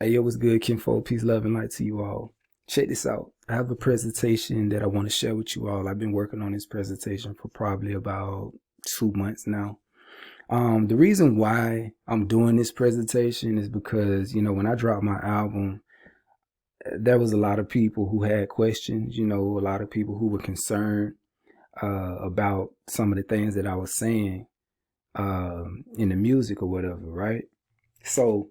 Hey, yo, what's good, kinfolk? Peace, love, and light to you all. Check this out. I have a presentation that I want to share with you all. I've been working on this presentation for probably about 2 months now. The reason why I'm doing this presentation is because, when I dropped my album, there was a lot of people who had questions, a lot of people who were concerned about some of the things that I was saying in the music or whatever, right? So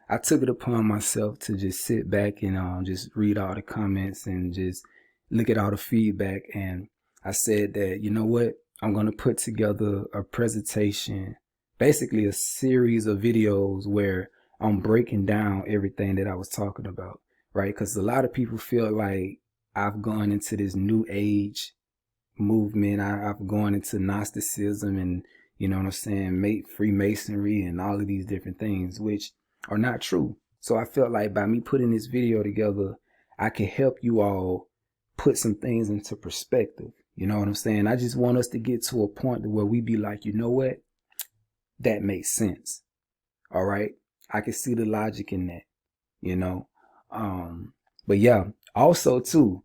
I took it upon myself to just sit back and just read all the comments and just look at all the feedback. And I said that, you know what, I'm going to put together a presentation, basically a series of videos where I'm breaking down everything that I was talking about, right? Because a lot of people feel like I've gone into this new age movement. I've gone into Gnosticism and, you know what I'm saying, Freemasonry and all of these different things, which are not true. So I felt like by me putting this video together, I can help you all put some things into perspective. You know what I'm saying? I just want us to get to a point where we be like, you know what? That makes sense. All right. I can see the logic in that, But yeah, also too,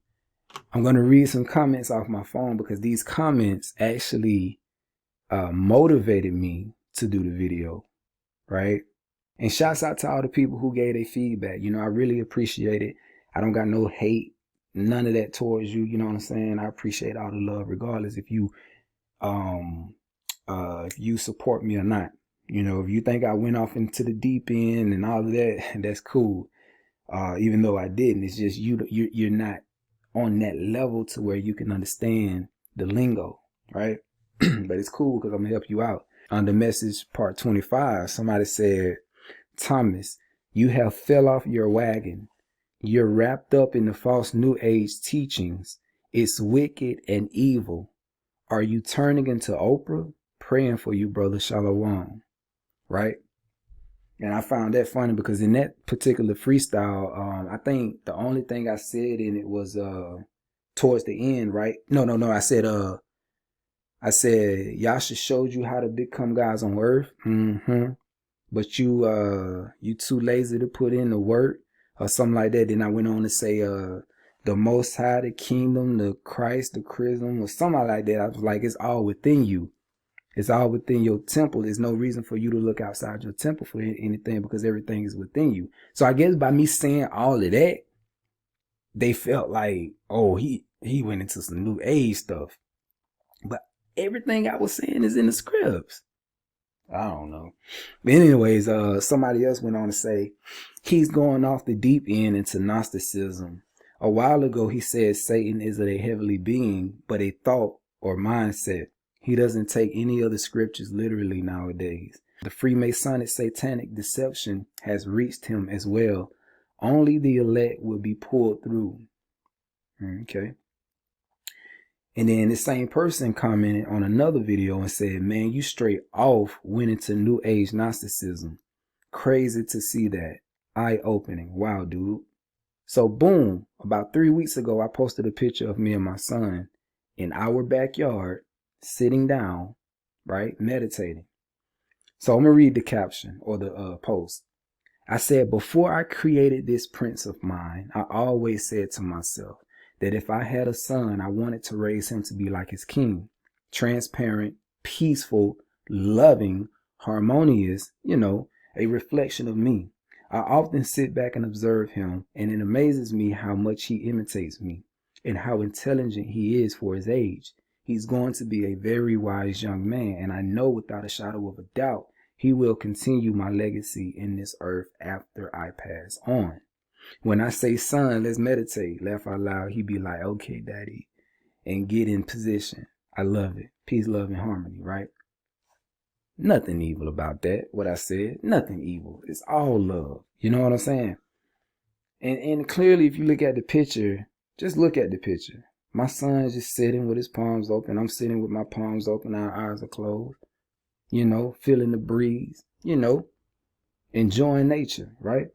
I'm going to read some comments off my phone because these comments actually motivated me to do the video, right? And shouts out to all the people who gave their feedback. I really appreciate it. I don't got no hate, none of that towards you. You know what I'm saying? I appreciate all the love, regardless if you support me or not. If you think I went off into the deep end and all of that, that's cool. Even though I didn't, it's just you're not on that level to where you can understand the lingo, right? But it's cool because I'm gonna help you out. On the message part 25, somebody said, Thomas, you have fell off your wagon. You're wrapped up in the false new age teachings. It's wicked and evil. Are you turning into Oprah? Praying for you, brother. Shalom. Right? And I found that funny because in that particular freestyle, I think the only thing I said in it was towards the end, right? No. I said Yasha showed you how to become gods on earth. But you too lazy to put in the work or something like that. Then I went on to say the Most High, the kingdom, the Christ, the chrism, or something like that. I was like, it's all within you. It's all within your temple. There's no reason for you to look outside your temple for anything because everything is within you. So I guess by me saying all of that, they felt like, oh, he went into some new age stuff. But everything I was saying is in the scripts. I don't know. But anyways, somebody else went on to say he's going off the deep end into Gnosticism. A while ago, he said Satan is a heavenly being, but a thought or mindset. He doesn't take any of the scriptures literally nowadays. The Freemasonic satanic deception has reached him as well. Only the elect will be pulled through. Okay. And then the same person commented on another video and said, man, you straight off went into new age Gnosticism. Crazy to see that. Eye-opening. Wow, dude. So boom, about 3 weeks ago, I posted a picture of me and my son in our backyard, sitting down, right, meditating. So I'm going to read the caption or the post. I said, before I created this prince of mine, I always said to myself, that if I had a son, I wanted to raise him to be like his king, transparent, peaceful, loving, harmonious, a reflection of me. I often sit back and observe him, and it amazes me how much he imitates me and how intelligent he is for his age. He's going to be a very wise young man, and I know without a shadow of a doubt, he will continue my legacy in this earth after I pass on. When I say, son, let's meditate, laugh out loud, he be like, okay, daddy, and get in position. I love it. Peace, love, and harmony, right? Nothing evil about that, what I said. Nothing evil. It's all love. You know what I'm saying? And clearly, if you look at the picture, just look at the picture. My son is just sitting with his palms open. I'm sitting with my palms open. Our eyes are closed. Feeling the breeze, enjoying nature, right?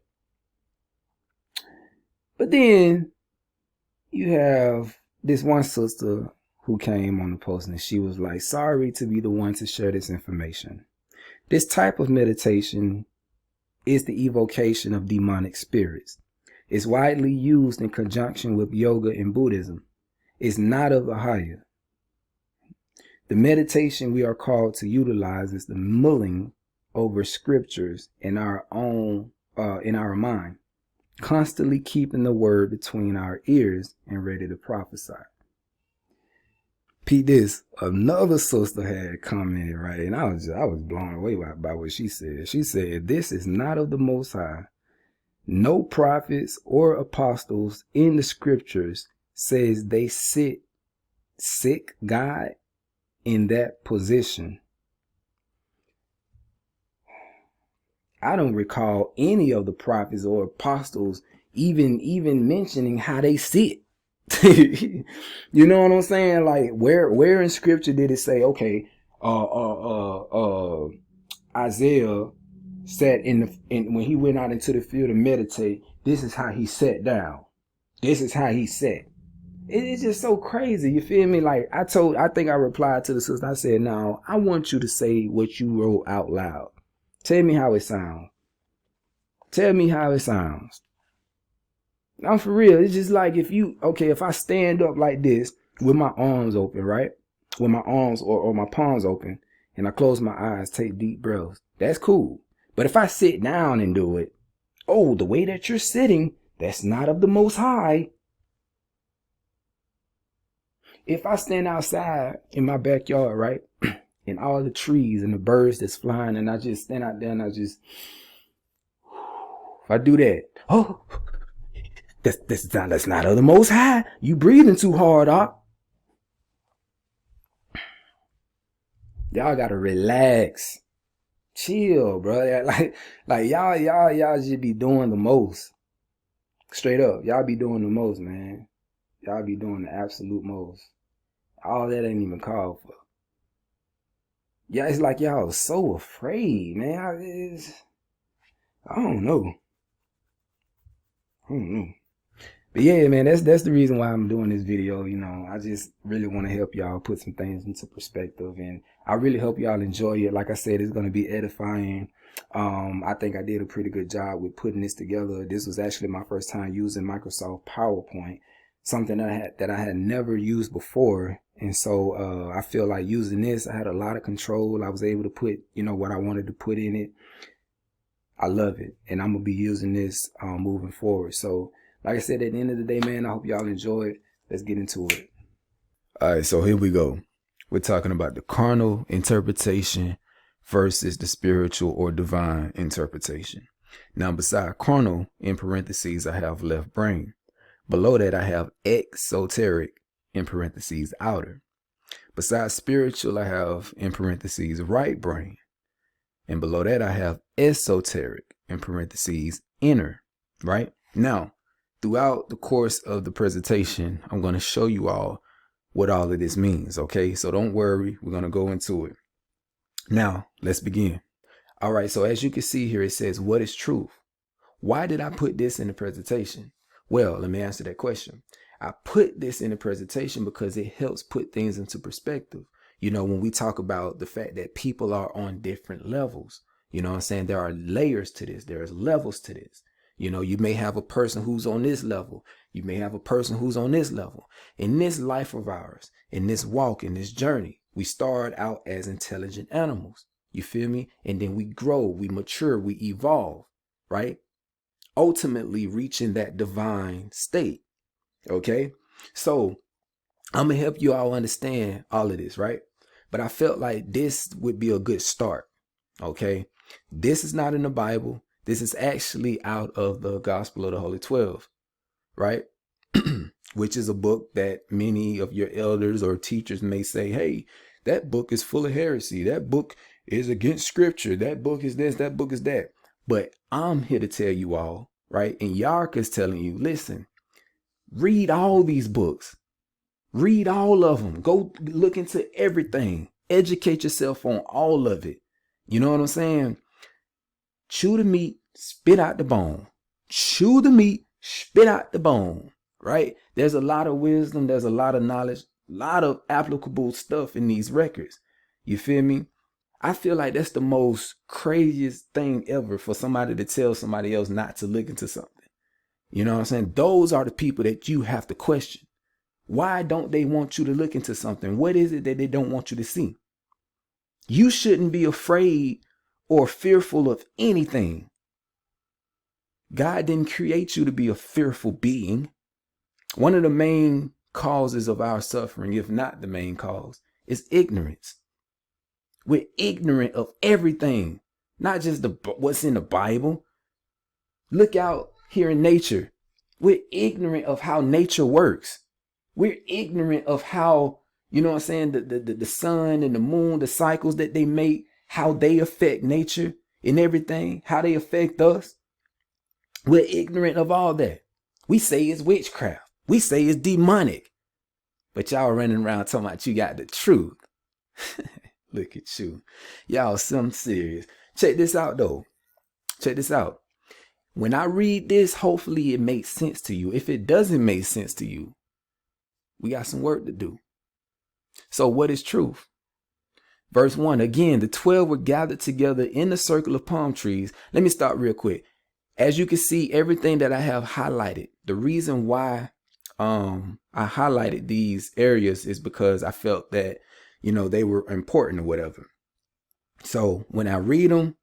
But then you have this one sister who came on the post and she was like, sorry to be the one to share this information. This type of meditation is the evocation of demonic spirits. It's widely used in conjunction with yoga and Buddhism. It's not of the higher. The meditation we are called to utilize is the mulling over scriptures in our mind, constantly keeping the word between our ears and ready to prophesy. Pete, this another sister had commented, right, and I was blown away by what she said. She said, "This is not of the Most High. No prophets or apostles in the scriptures says they sit God in that position. I don't recall any of the prophets or apostles even mentioning how they sit." You know what I'm saying? Like, where in scripture did it say, okay, Isaiah sat when he went out into the field to meditate, this is how he sat down. This is how he sat. It's just so crazy. You feel me? Like, I think I replied to the sister. I said, "Now, I want you to say what you wrote out loud. Tell me how it sounds. Tell me how it sounds." I'm for real. It's just like, if I stand up like this with my arms open, right? With my arms or my palms open, and I close my eyes, take deep breaths, that's cool. But if I sit down and do it, oh, the way that you're sitting, that's not of the Most High. If I stand outside in my backyard, right? And all the trees and the birds that's flying, and I just stand out there and if I do that, oh, that's not of the Most High. You breathing too hard, Y'all gotta relax, chill, bro. Like y'all just be doing the most. Straight up, y'all be doing the most, man. Y'all be doing the absolute most. All that ain't even called for. Yeah, it's like y'all so afraid, man. I don't know. But yeah, man, that's the reason why I'm doing this video. You know, I just really want to help y'all put some things into perspective, and I really hope y'all enjoy it. Like I said, it's going to be edifying. I think I did a pretty good job with putting this together. This was actually my first time using Microsoft PowerPoint, something that I had never used before. And so I feel like using this, I had a lot of control. I was able to put, what I wanted to put in it. I love it, and I'm gonna be using this moving forward. So, like I said, at the end of the day, man, I hope y'all enjoy it. Let's get into it. All right, so here we go. We're talking about the carnal interpretation versus the spiritual or divine interpretation. Now, beside carnal, in parentheses, I have left brain. Below that, I have exoteric, in parentheses, outer. Besides spiritual, I have, in parentheses, right brain. And below that, I have esoteric, in parentheses, inner, right? Now, throughout the course of the presentation, I'm going to show you all what all of this means, okay? So don't worry, we're going to go into it. Now, let's begin. All right, so as you can see here, it says, what is truth? Why did I put this in the presentation? Well, let me answer that question. I put this in the presentation because it helps put things into perspective. When we talk about the fact that people are on different levels, you know what I'm saying? There are layers to this. There's levels to this. You may have a person who's on this level. You may have a person who's on this level. In this life of ours, in this walk, in this journey, we start out as intelligent animals. You feel me? And then we grow, we mature, we evolve, right? Ultimately reaching that divine state. Okay? So I'm going to help you all understand all of this, right? But I felt like this would be a good start. Okay? This is not in the Bible. This is actually out of the Gospel of the Holy 12, right? Which is a book that many of your elders or teachers may say, hey, that book is full of heresy. That book is against scripture. That book is this, that book is that. But I'm here to tell you all, right? And Yark is telling you, listen, read all these books. Read all of them. Go look into everything. Educate yourself on all of it. You know what I'm saying? Chew the meat, spit out the bone. Chew the meat, spit out the bone. Right? There's a lot of wisdom. There's a lot of knowledge, a lot of applicable stuff in these records. You feel me? I feel like that's the most craziest thing ever for somebody to tell somebody else not to look into something. You know what I'm saying? Those are the people that you have to question. Why don't they want you to look into something? What is it that they don't want you to see? You shouldn't be afraid or fearful of anything. God didn't create you to be a fearful being. One of the main causes of our suffering, if not the main cause, is ignorance. We're ignorant of everything, not just what's in the Bible. Look out here in nature. We're ignorant of how nature works. We're ignorant of how, you know what I'm saying, the sun and the moon, the cycles that they make, how they affect nature and everything, how they affect us. We're ignorant of all that. We say it's witchcraft. We say it's demonic. But y'all running around talking about you got the truth. Look at you. Y'all some serious. Check this out though. Check this out. When I read this, hopefully it makes sense to you. If it doesn't make sense to you, we got some work to do. So what is truth? Verse 1, again, the 12 were gathered together in the circle of palm trees. Let me stop real quick. As you can see, everything that I have highlighted, the reason why I highlighted these areas is because I felt that, you know, they were important or whatever. So when I read them,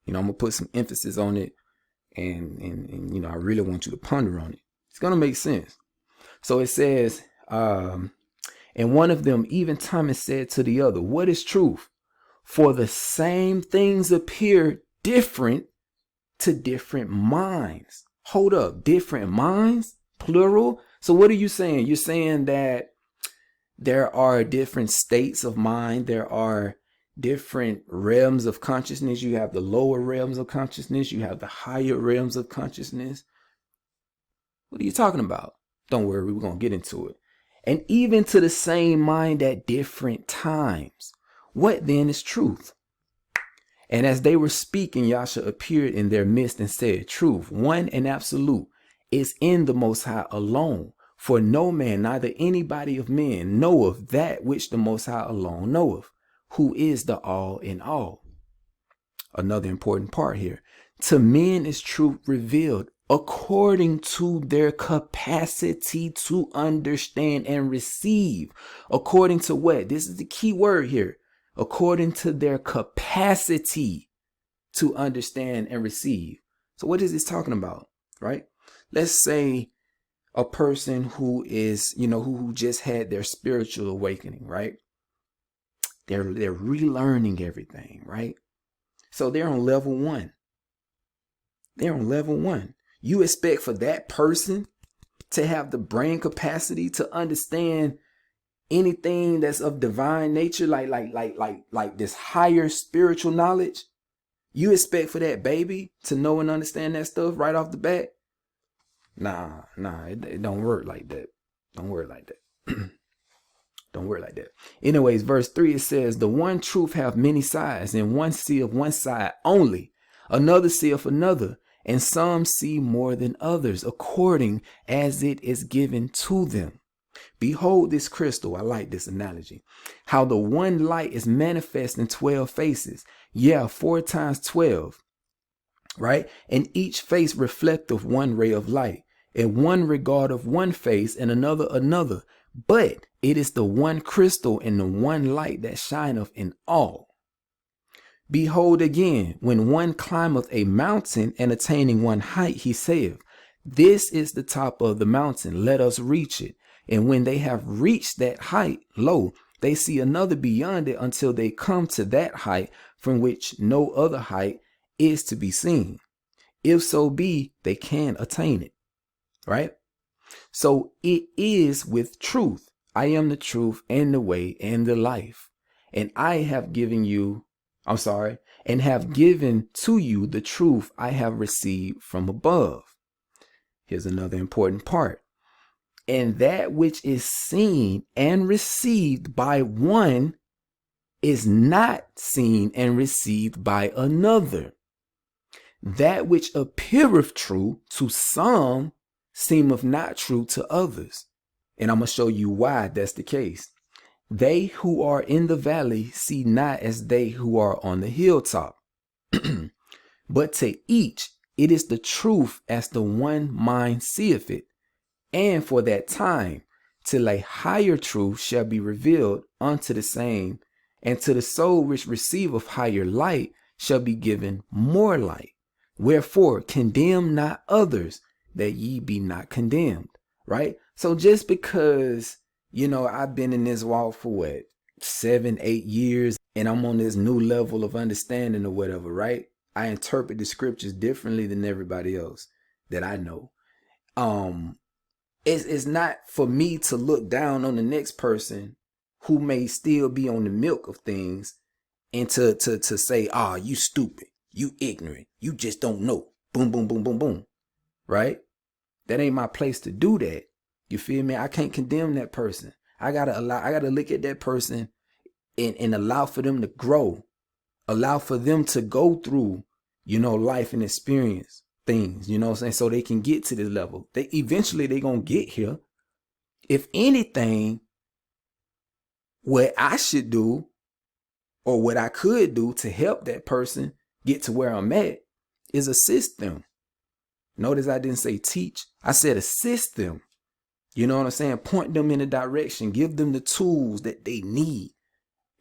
you know, I'm going to put some emphasis on it. And you know, I really want you to ponder on it. It's going to make sense. So it says, and one of them, even Thomas, said to the other, what is truth? For the same things appear different to different minds. Hold up, different minds, plural. So what are you saying? You're saying that there are different states of mind. There are different realms of consciousness. You have the lower realms of consciousness. You have the higher realms of consciousness. What are you talking about? Don't worry, we're going to get into it. And even to the same mind at different times. What then is truth? And as they were speaking, Yasha appeared in their midst and said, truth, one and absolute, is in the Most High alone. For no man, neither anybody of men, knoweth that which the Most High alone knoweth, who is the all in all. Another important part here. To men is truth revealed according to their capacity to understand and receive. According to what? This is the key word here. According to their capacity to understand and receive. So what is this talking about, right? Let's say a person who is, you know, who just had their spiritual awakening, right? They're relearning everything, right? So they're on level 1. They're on level 1. You expect for that person to have the brain capacity to understand anything that's of divine nature, like this higher spiritual knowledge. You expect for that baby to know and understand that stuff right off the bat? Nah, it don't work like that. Don't work like that. Don't work like that. Anyways, verse 3, it says, the one truth have many sides, and one seeth one side only, another seeth another, and some see more than others, according as it is given to them. Behold this crystal. I like this analogy. How the one light is manifest in 12 faces. Yeah, 4 times 12. Right? And each face reflecteth one ray of light, and one regard of one face, and another. But it is the one crystal and the one light that shineth in all. Behold again, when one climbeth a mountain and attaining one height, he saith, this is the top of the mountain, let us reach it. And when they have reached that height, lo, they see another beyond it until they come to that height from which no other height is to be seen. If so be, they can attain it. Right? So it is with truth. I am the truth and the way and the life. And I have given you, and have given to you the truth I have received from above. Here's another important part. And that which is seen and received by one is not seen and received by another. That which appeareth true to some seemeth not true to others. And I'm going to show you why that's the case. They who are in the valley see not as they who are on the hilltop. But to each it is the truth as the one mind seeth it. And for that time, till a higher truth shall be revealed unto the same, and to the soul which receiveth higher light shall be given more light. Wherefore, condemn not others, that ye be not condemned. Right? So just because, I've been in this walk for what, 7, 8 years, and I'm on this new level of understanding or whatever, right? I interpret the scriptures differently than everybody else that I know. It's not for me to look down on the next person who may still be on the milk of things and to say, you stupid, you ignorant, you just don't know. Boom, boom, boom, boom, boom. Right? That ain't my place to do that. You feel me? I can't condemn that person. I gotta look at that person and allow for them to grow. Allow for them to go through, life and experience things, what I'm saying? So they can get to this level. They gonna get here. If anything, what I should do or what I could do to help that person get to where I'm at is assist them. Notice I didn't say teach. I said assist them. You know what I'm saying? Point them in a direction. Give them the tools that they need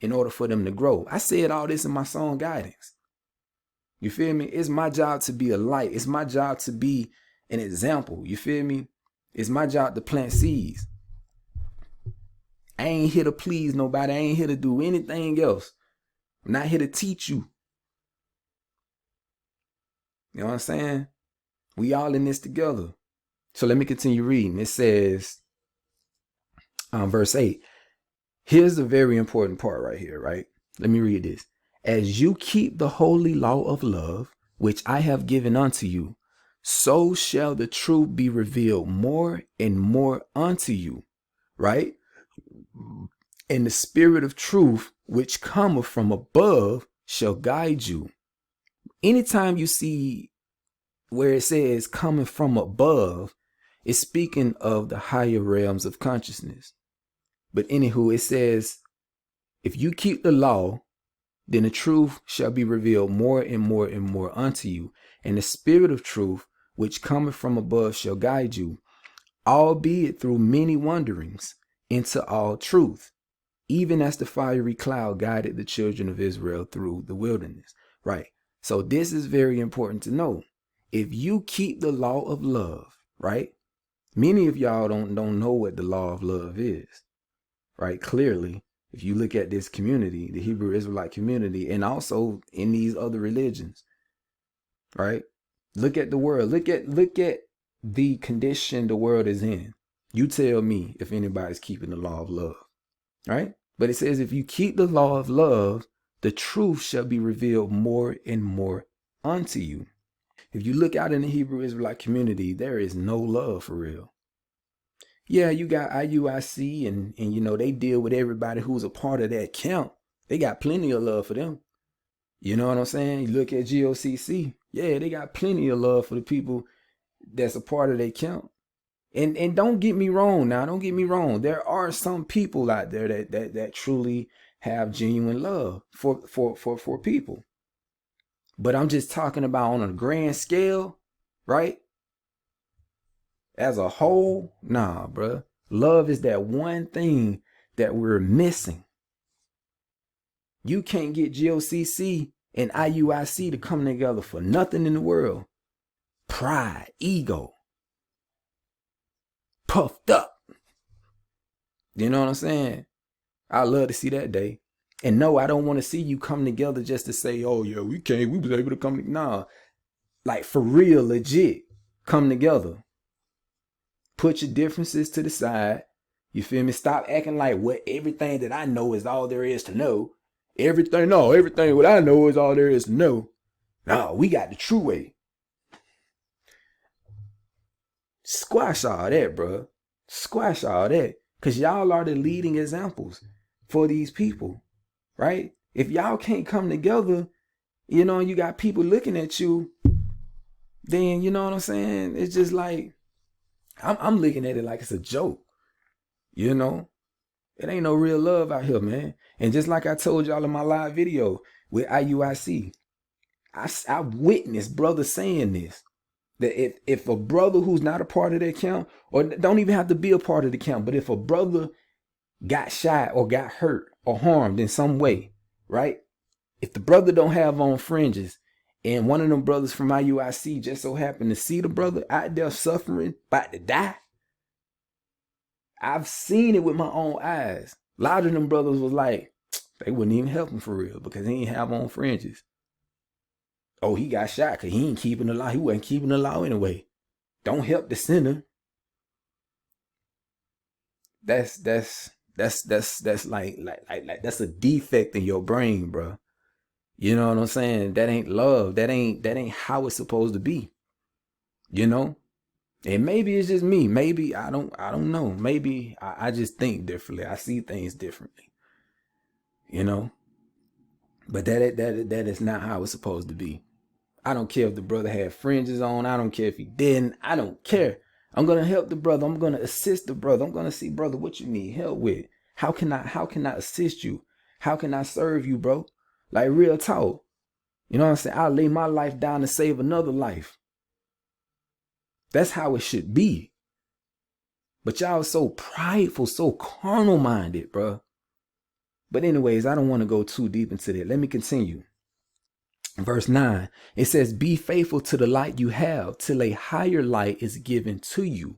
in order for them to grow. I said all this in my song Guidance. You feel me? It's my job to be a light. It's my job to be an example. You feel me? It's my job to plant seeds. I ain't here to please nobody. I ain't here to do anything else. I'm not here to teach you. You know what I'm saying? We all in this together. So let me continue reading. It says, verse 8. Here's the very important part right here, right? Let me read this. As you keep the holy law of love, which I have given unto you, so shall the truth be revealed more and more unto you, right? And the spirit of truth, which cometh from above, shall guide you. Anytime you see where it says coming from above, it's speaking of the higher realms of consciousness. But anywho, it says, if you keep the law, then the truth shall be revealed more and more and more unto you. And the spirit of truth, which cometh from above, shall guide you, albeit through many wanderings, into all truth, even as the fiery cloud guided the children of Israel through the wilderness. Right. So this is very important to know. If you keep the law of love, right? Many of y'all don't know what the law of love is, right? Clearly, if you look at this community, the Hebrew Israelite community, and also in these other religions, right? Look at the world. Look at the condition the world is in. You tell me if anybody's keeping the law of love, right? But it says, if you keep the law of love, the truth shall be revealed more and more unto you. If you look out in the Hebrew Israelite community, there is no love for real. Yeah, you got IUIC and they deal with everybody who's a part of that camp. They got plenty of love for them. You know what I'm saying? You look at GOCC. Yeah, they got plenty of love for the people that's a part of their camp. And don't get me wrong now. Don't get me wrong. There are some people out there that truly have genuine love for people. But I'm just talking about on a grand scale, right? As a whole, nah, bruh. Love is that one thing that we're missing. You can't get GOCC and IUIC to come together for nothing in the world. Pride, ego, puffed up. You know what I'm saying? I love to see that day. And no, I don't want to see you come together just to say, oh yeah, we was able to come. Nah, like for real, legit, come together. Put your differences to the side. You feel me? Stop acting like everything that I know is all there is to know. Everything what I know is all there is to know. No, we got the true way. Squash all that, bro. Squash all that. Because y'all are the leading examples for these people, right? If y'all can't come together, you got people looking at you, then you know what I'm saying? It's just like, I'm looking at it like it's a joke, It ain't no real love out here, man. And just like I told y'all in my live video with IUIC, I witnessed brothers saying this. That if a brother who's not a part of that camp, or don't even have to be a part of the camp, but if a brother got shot or got hurt or harmed in some way, right? If the brother don't have on fringes, and one of them brothers from IUIC just so happened to see the brother out there suffering, about to die, I've seen it with my own eyes. A lot of them brothers was like, they wouldn't even help him for real because he ain't have on fringes. Oh, he got shot because he ain't keeping the law. He wasn't keeping the law anyway. Don't help the sinner. That's like that's a defect in your brain, bro. You know what I'm saying? That ain't love. That ain't how it's supposed to be. You know? And maybe it's just me. Maybe I don't know. Maybe I just think differently. I see things differently. You know? But that is not how it's supposed to be. I don't care if the brother had fringes on. I don't care if he didn't. I don't care. I'm going to help the brother. I'm going to assist the brother. I'm going to see, brother, what you need help with. How can I assist you? How can I serve you, bro? Like real talk. You know what I'm saying? I'll lay my life down to save another life. That's how it should be. But y'all so prideful, so carnal minded, bro. But anyways, I don't want to go too deep into that. Let me continue. Verse 9, it says, be faithful to the light you have till a higher light is given to you.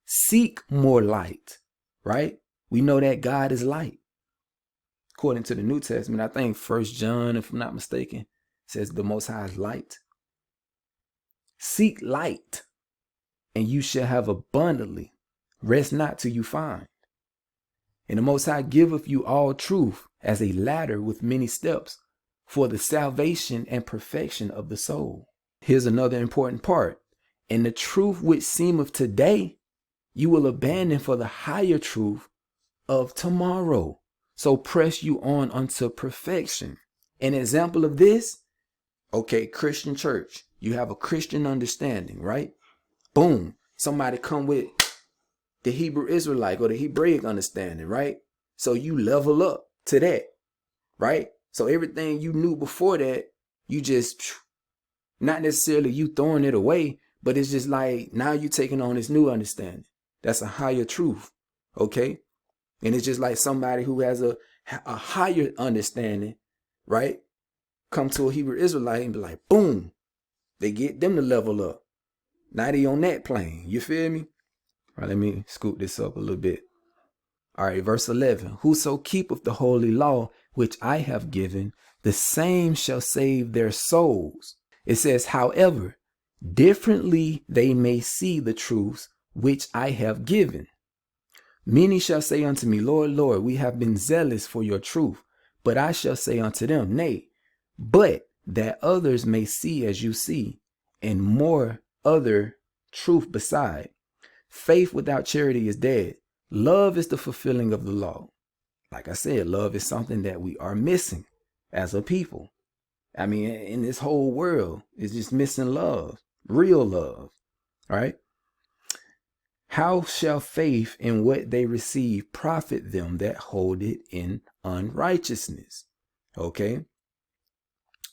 Seek more light, right? We know that God is light. According to the New Testament, I think 1 John, if I'm not mistaken, says the Most High is light. Seek light, and you shall have abundantly. Rest not till you find. And the Most High giveth you all truth as a ladder with many steps, for the salvation and perfection of the soul. Here's another important part. And the truth which seemeth today, you will abandon for the higher truth of tomorrow. So press you on unto perfection. An example of this, okay, Christian church. You have a Christian understanding, right? Boom. Somebody come with the Hebrew Israelite or the Hebraic understanding, right? So you level up to that, right? So everything you knew before that, you just, not necessarily you throwing it away, but it's just like now you taking on this new understanding. That's a higher truth, okay? And it's just like somebody who has a higher understanding, right? Come to a Hebrew Israelite and be like, boom, they get them to level up. Now they on that plane, you feel me? All right, let me scoop this up a little bit. All right, verse 11, whoso keepeth the holy law, which I have given, the same shall save their souls. It says, however, differently they may see the truths which I have given. Many shall say unto me, Lord, Lord, we have been zealous for your truth. But I shall say unto them, nay, but that others may see as you see, and more other truth beside. Faith without charity is dead. Love is the fulfilling of the law. Like I said, love is something that we are missing as a people. I mean, in this whole world, it's just missing love, real love. All right. How shall faith in what they receive profit them that hold it in unrighteousness? Okay.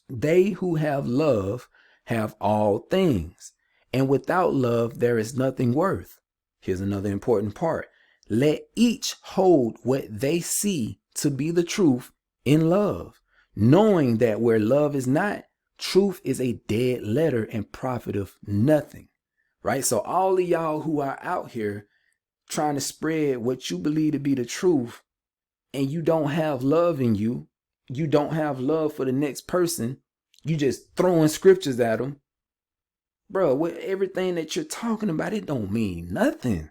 They who have love have all things, and without love, there is nothing worth. Here's another important part. Let each hold what they see to be the truth in love, knowing that where love is not, truth is a dead letter and profiteth nothing. Right? So all of y'all who are out here trying to spread what you believe to be the truth, and you don't have love in you, you don't have love for the next person, you just throwing scriptures at them. Bro, what everything that you're talking about, it don't mean nothing.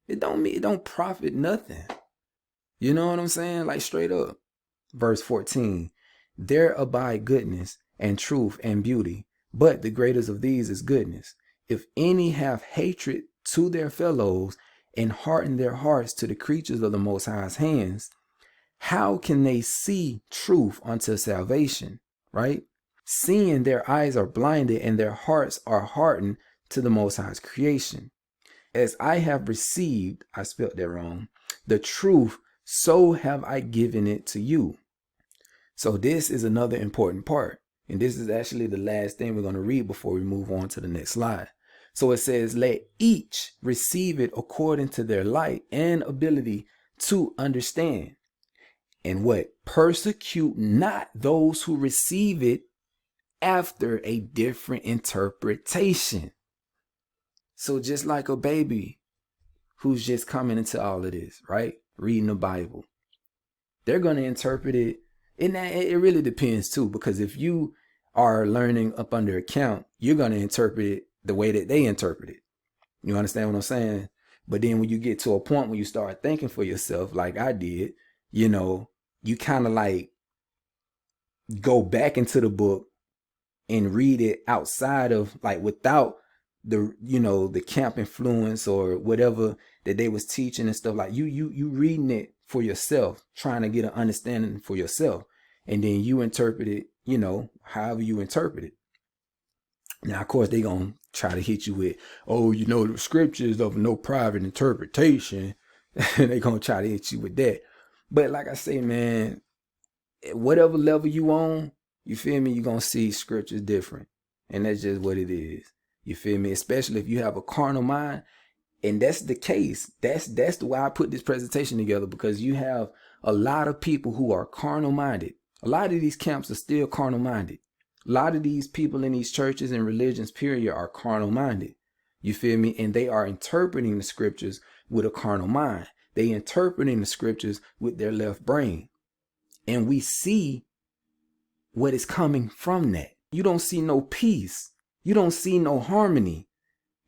It don't profit nothing. You know what I'm saying? Like straight up. Verse 14, there abide goodness and truth and beauty, but the greatest of these is goodness. If any have hatred to their fellows and harden their hearts to the creatures of the Most High's hands, how can they see truth unto salvation? Right? Seeing their eyes are blinded and their hearts are hardened to the Most High's creation. As I have received, I spelled that wrong, the truth so have I given it to you. So this is another important part. And this is actually the last thing we're going to read before we move on to the next slide. So it says, let each receive it according to their light and ability to understand. And what? Persecute not those who receive it after a different interpretation. So just like a baby who's just coming into all of this, right? Reading the Bible, they're going to interpret it. And it really depends too, because if you are learning up under account, you're going to interpret it the way that they interpret it. You understand what I'm saying? But then when you get to a point when you start thinking for yourself, like I did, you know, you kind of like go back into the book and read it outside of, like, without the, you know, the camp influence or whatever that they was teaching and stuff. Like you reading it for yourself, trying to get an understanding for yourself, and then you interpret it, you know, however you interpret it. Now, of course, they gonna try to hit you with, oh, you know, the scriptures of no private interpretation, and they gonna try to hit you with that. But like I say, man, whatever level you on, you feel me, you're gonna see scriptures different, and that's just what it is. You feel me? Especially if you have a carnal mind. And that's the case. That's the way I put this presentation together, because you have a lot of people who are carnal minded. A lot of these camps are still carnal minded. A lot of these people in these churches and religions, period, are carnal minded. You feel me? And they are interpreting the scriptures with a carnal mind. They interpreting the scriptures with their left brain. And we see what is coming from that. You don't see no peace. You don't see no harmony.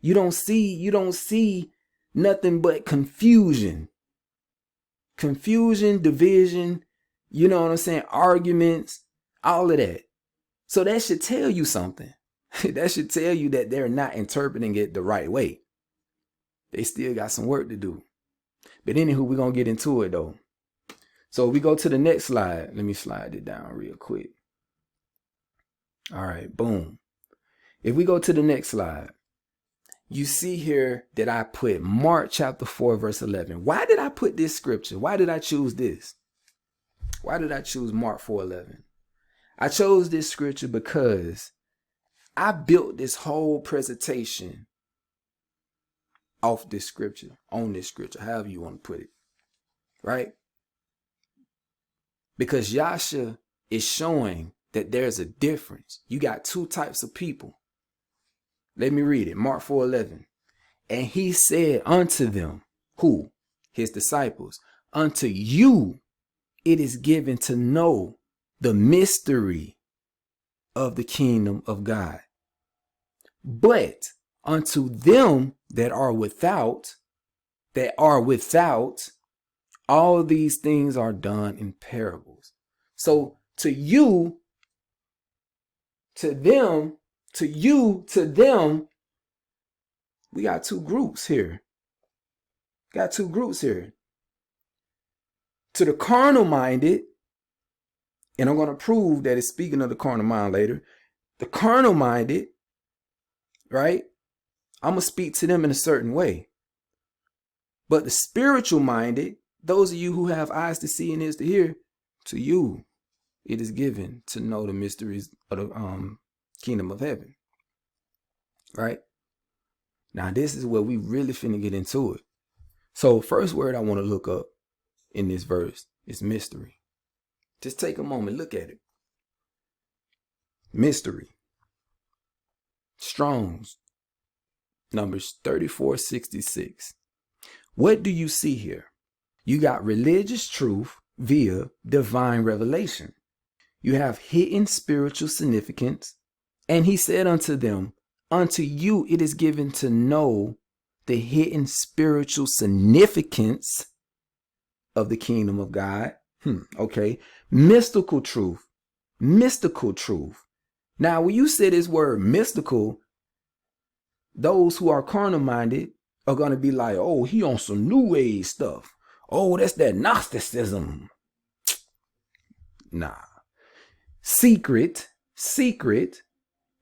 You don't see nothing but confusion, division, you know what I'm saying? Arguments, all of that. So that should tell you something. That should tell you that they're not interpreting it the right way. They still got some work to do. But anywho, we're going to get into it though. So we go to the next slide. Let me slide it down real quick. All right, boom. If we go to the next slide, you see here that I put Mark chapter 4, verse 11. Why did I put this scripture? Why did I choose this? Why did I choose Mark 4:11? I chose this scripture because I built this whole presentation off this scripture, on this scripture, however you want to put it, right? Because Yasha is showing that there's a difference. You got two types of people. Let me read it. Mark 4:11. And he said unto them, who? His disciples. Unto you it is given to know the mystery of the kingdom of God. But unto them that are without, all these things are done in parables. So to you, to them, to you, to them, we got two groups here. To the carnal minded, and I'm going to prove that it's speaking of the carnal mind later. The carnal minded, right? I'm going to speak to them in a certain way. But the spiritual minded, those of you who have eyes to see and ears to hear, to you, it is given to know the mysteries of the kingdom of heaven. Right? Now, this is where we really finna get into it. So, first word I want to look up in this verse is mystery. Just take a moment, look at it. Mystery. Strong's, Numbers 3466. What do you see here? You got religious truth via divine revelation. You have hidden spiritual significance. And he said unto them, unto you it is given to know the hidden spiritual significance of the kingdom of God. Okay. Mystical truth. Now, when you say this word mystical, those who are carnal minded are going to be like, oh, he on some new age stuff. Oh, that's that Gnosticism. Nah. Secret.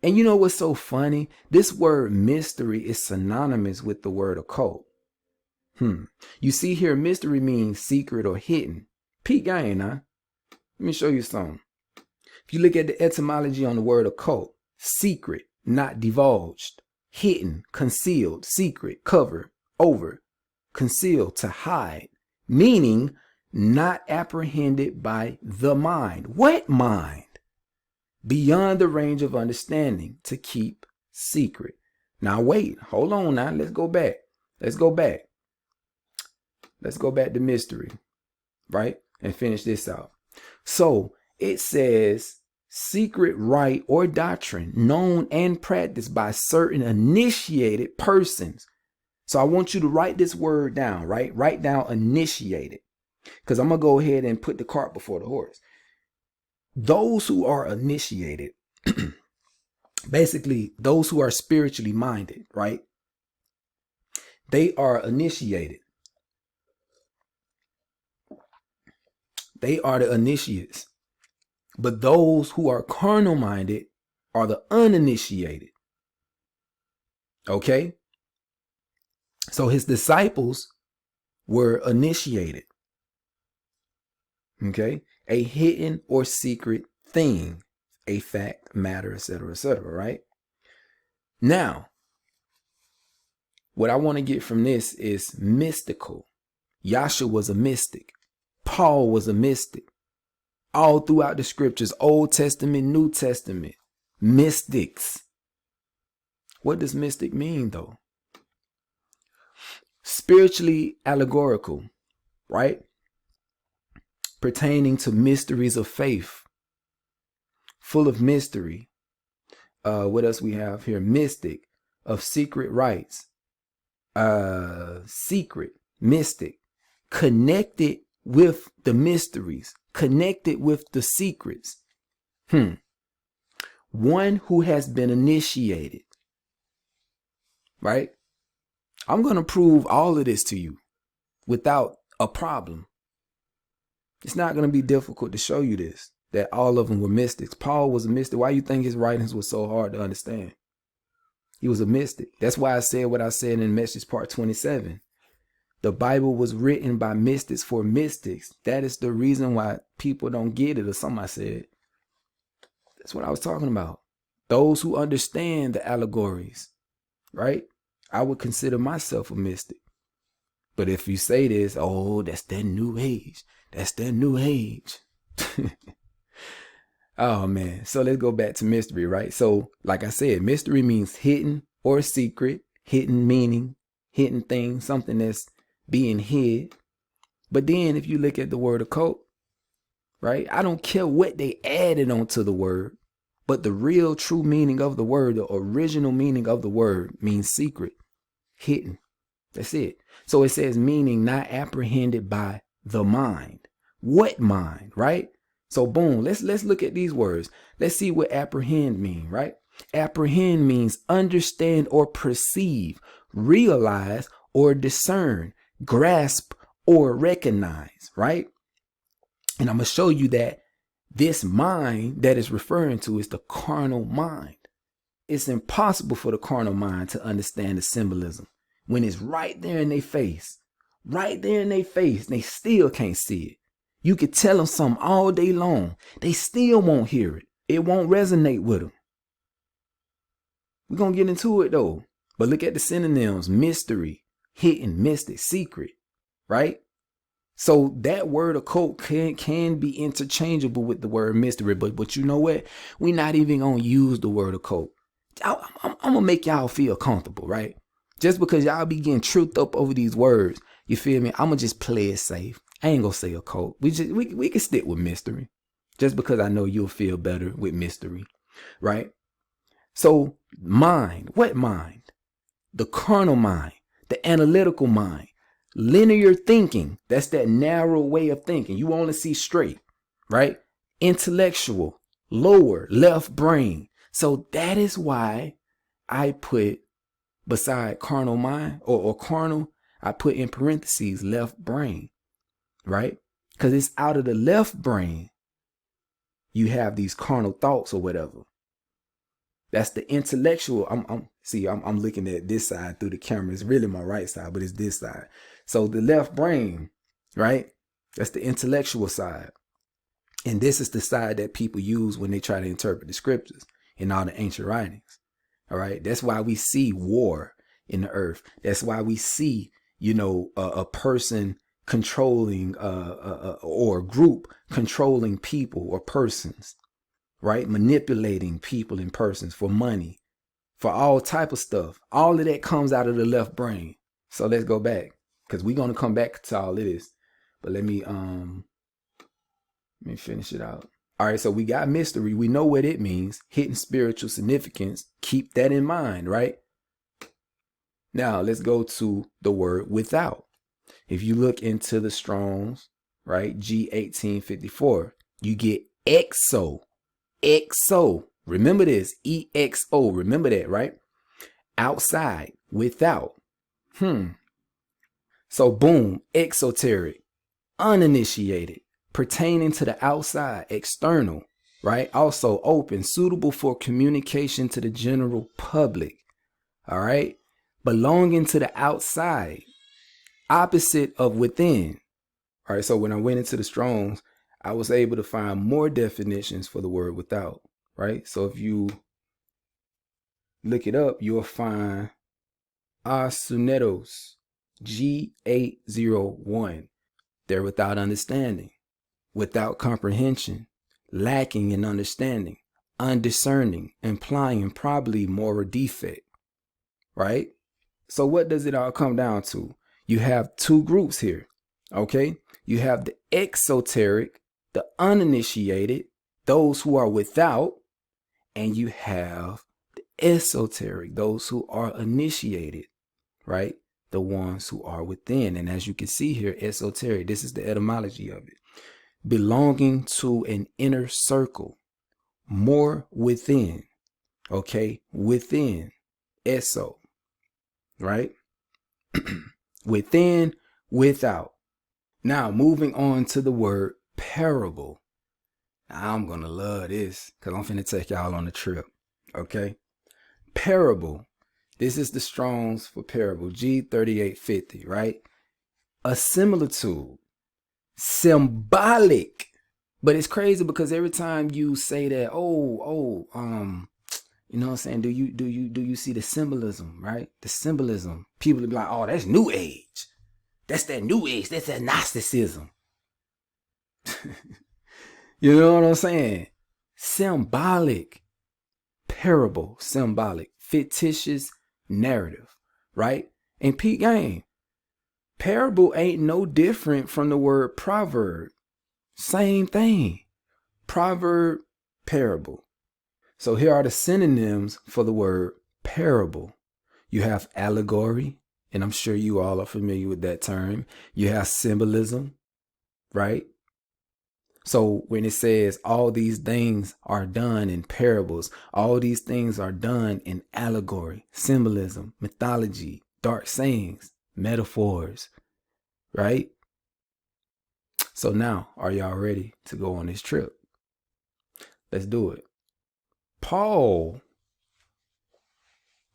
And you know what's so funny? This word mystery is synonymous with the word occult. You see here, mystery means secret or hidden. Peep game, huh? Let me show you something. If you look at the etymology on the word occult, secret, not divulged, hidden, concealed, secret, cover, over, concealed, to hide, meaning not apprehended by the mind. What mind? Beyond the range of understanding, to keep secret. Now wait, hold on now. Let's go back. Let's go back to mystery, right? And finish this out. So it says secret rite or doctrine known and practiced by certain initiated persons. So I want you to write this word down, right? Write down initiated, because I'm going to go ahead and put the cart before the horse. Those who are initiated, basically those who are spiritually minded, right? They are initiated. They are the initiates. But those who are carnal minded are the uninitiated. Okay? So his disciples were initiated. Okay? A hidden or secret thing, a fact, matter, etc., right? Now, what I want to get from this is mystical. Yahshua was a mystic. Paul was a mystic. All throughout the scriptures, Old Testament, New Testament, mystics. What does mystic mean, though? Spiritually allegorical, right? Pertaining to mysteries of faith, full of mystery. What else we have here? Mystic, of secret rites, secret, mystic, connected with the mysteries, connected with the secrets. One who has been initiated, right? I'm going to prove all of this to you without a problem. It's not going to be difficult to show you this, that all of them were mystics. Paul was a mystic. Why do you think his writings were so hard to understand? He was a mystic. That's why I said what I said in Message Part 27. The Bible was written by mystics for mystics. That is the reason why people don't get it, or something I said. That's what I was talking about. Those who understand the allegories, right? I would consider myself a mystic. But if you say this, oh, that's that new age. That's that new age. Oh, man. So let's go back to mystery, right? So like I said, mystery means hidden or secret, hidden meaning, hidden thing, something that's being hid. But then if you look at the word occult, right? I don't care what they added onto the word, but the real true meaning of the word, the original meaning of the word means secret, hidden. That's it. So it says meaning not apprehended by the mind. What mind, right? So boom, let's look at these words. Let's see what apprehend mean, right? Apprehend means understand or perceive, realize or discern, grasp or recognize, right? And I'm going to show you that this mind that is referring to is the carnal mind. It's impossible for the carnal mind to understand the symbolism when it's right there in their face, right there in their face. They still can't see it. You could tell them something all day long. They still won't hear it. It won't resonate with them. We're going to get into it though. But look at the synonyms: mystery, hidden, mystic, secret, right? So that word occult can be interchangeable with the word mystery. But you know what? We're not even going to use the word occult. I'm going to make y'all feel comfortable, right? Just because y'all be getting tripped up over these words, you feel me? I'm going to just play it safe. I ain't going to say occult. We can stick with mystery. Just because I know you'll feel better with mystery, right? So mind, what mind? The carnal mind, the analytical mind, linear thinking. That's that narrow way of thinking. You only see straight, right? Intellectual, lower left brain. So that is why I put beside carnal mind or carnal, I put in parentheses left brain, right? Because it's out of the left brain you have these carnal thoughts or whatever. That's the intellectual. I'm looking at this side through the camera. It's really my right side, but it's this side. So the left brain, right? That's the intellectual side. And this is the side that people use when they try to interpret the scriptures in all the ancient writings. All right. That's why we see war in the earth. That's why we see, a person controlling or a group controlling people or persons, right? Manipulating people and persons for money, for all type of stuff. All of that comes out of the left brain. So let's go back, because we're going to come back to all of this. But let me finish it out. All right, so we got mystery. We know what it means. Hidden spiritual significance. Keep that in mind, right? Now, let's go to the word without. If you look into the Strong's, right, G1854, you get exo. Exo. Remember this. EXO. Remember that, right? Outside. Without. So, boom. Exoteric. Uninitiated. Pertaining to the outside. External. Right? Also open. Suitable for communication to the general public. All right? Belonging to the outside. Opposite of within. All right, so when I went into the Strong's, I was able to find more definitions for the word without, right? So if you look it up, you'll find asunetos, G801. They're without understanding, without comprehension, lacking in understanding, undiscerning, implying probably moral defect, right? So what does it all come down to? You have two groups here, okay? You have the exoteric, the uninitiated, those who are without, and you have the esoteric, those who are initiated, right? The ones who are within. And as you can see here, esoteric, this is the etymology of it. Belonging to an inner circle, more within, okay? Within, eso, right? Within, without. Now, moving on to the word parable. Now, I'm going to love this because I'm finna take y'all on a trip. Okay. Parable. This is the Strong's for parable. G3850, right? A similitude. Symbolic. But it's crazy because every time you say that, you know what I'm saying? Do you see the symbolism, right? The symbolism. People will be like, oh, that's new age. That's that new age. That's that Gnosticism. You know what I'm saying? Symbolic. Parable. Symbolic. Fictitious narrative, right? And peep game. Parable ain't no different from the word proverb. Same thing. Proverb, parable. So here are the synonyms for the word parable. You have allegory, and I'm sure you all are familiar with that term. You have symbolism, right? So when it says all these things are done in parables, all these things are done in allegory, symbolism, mythology, dark sayings, metaphors, right? So now, are y'all ready to go on this trip? Let's do it. Paul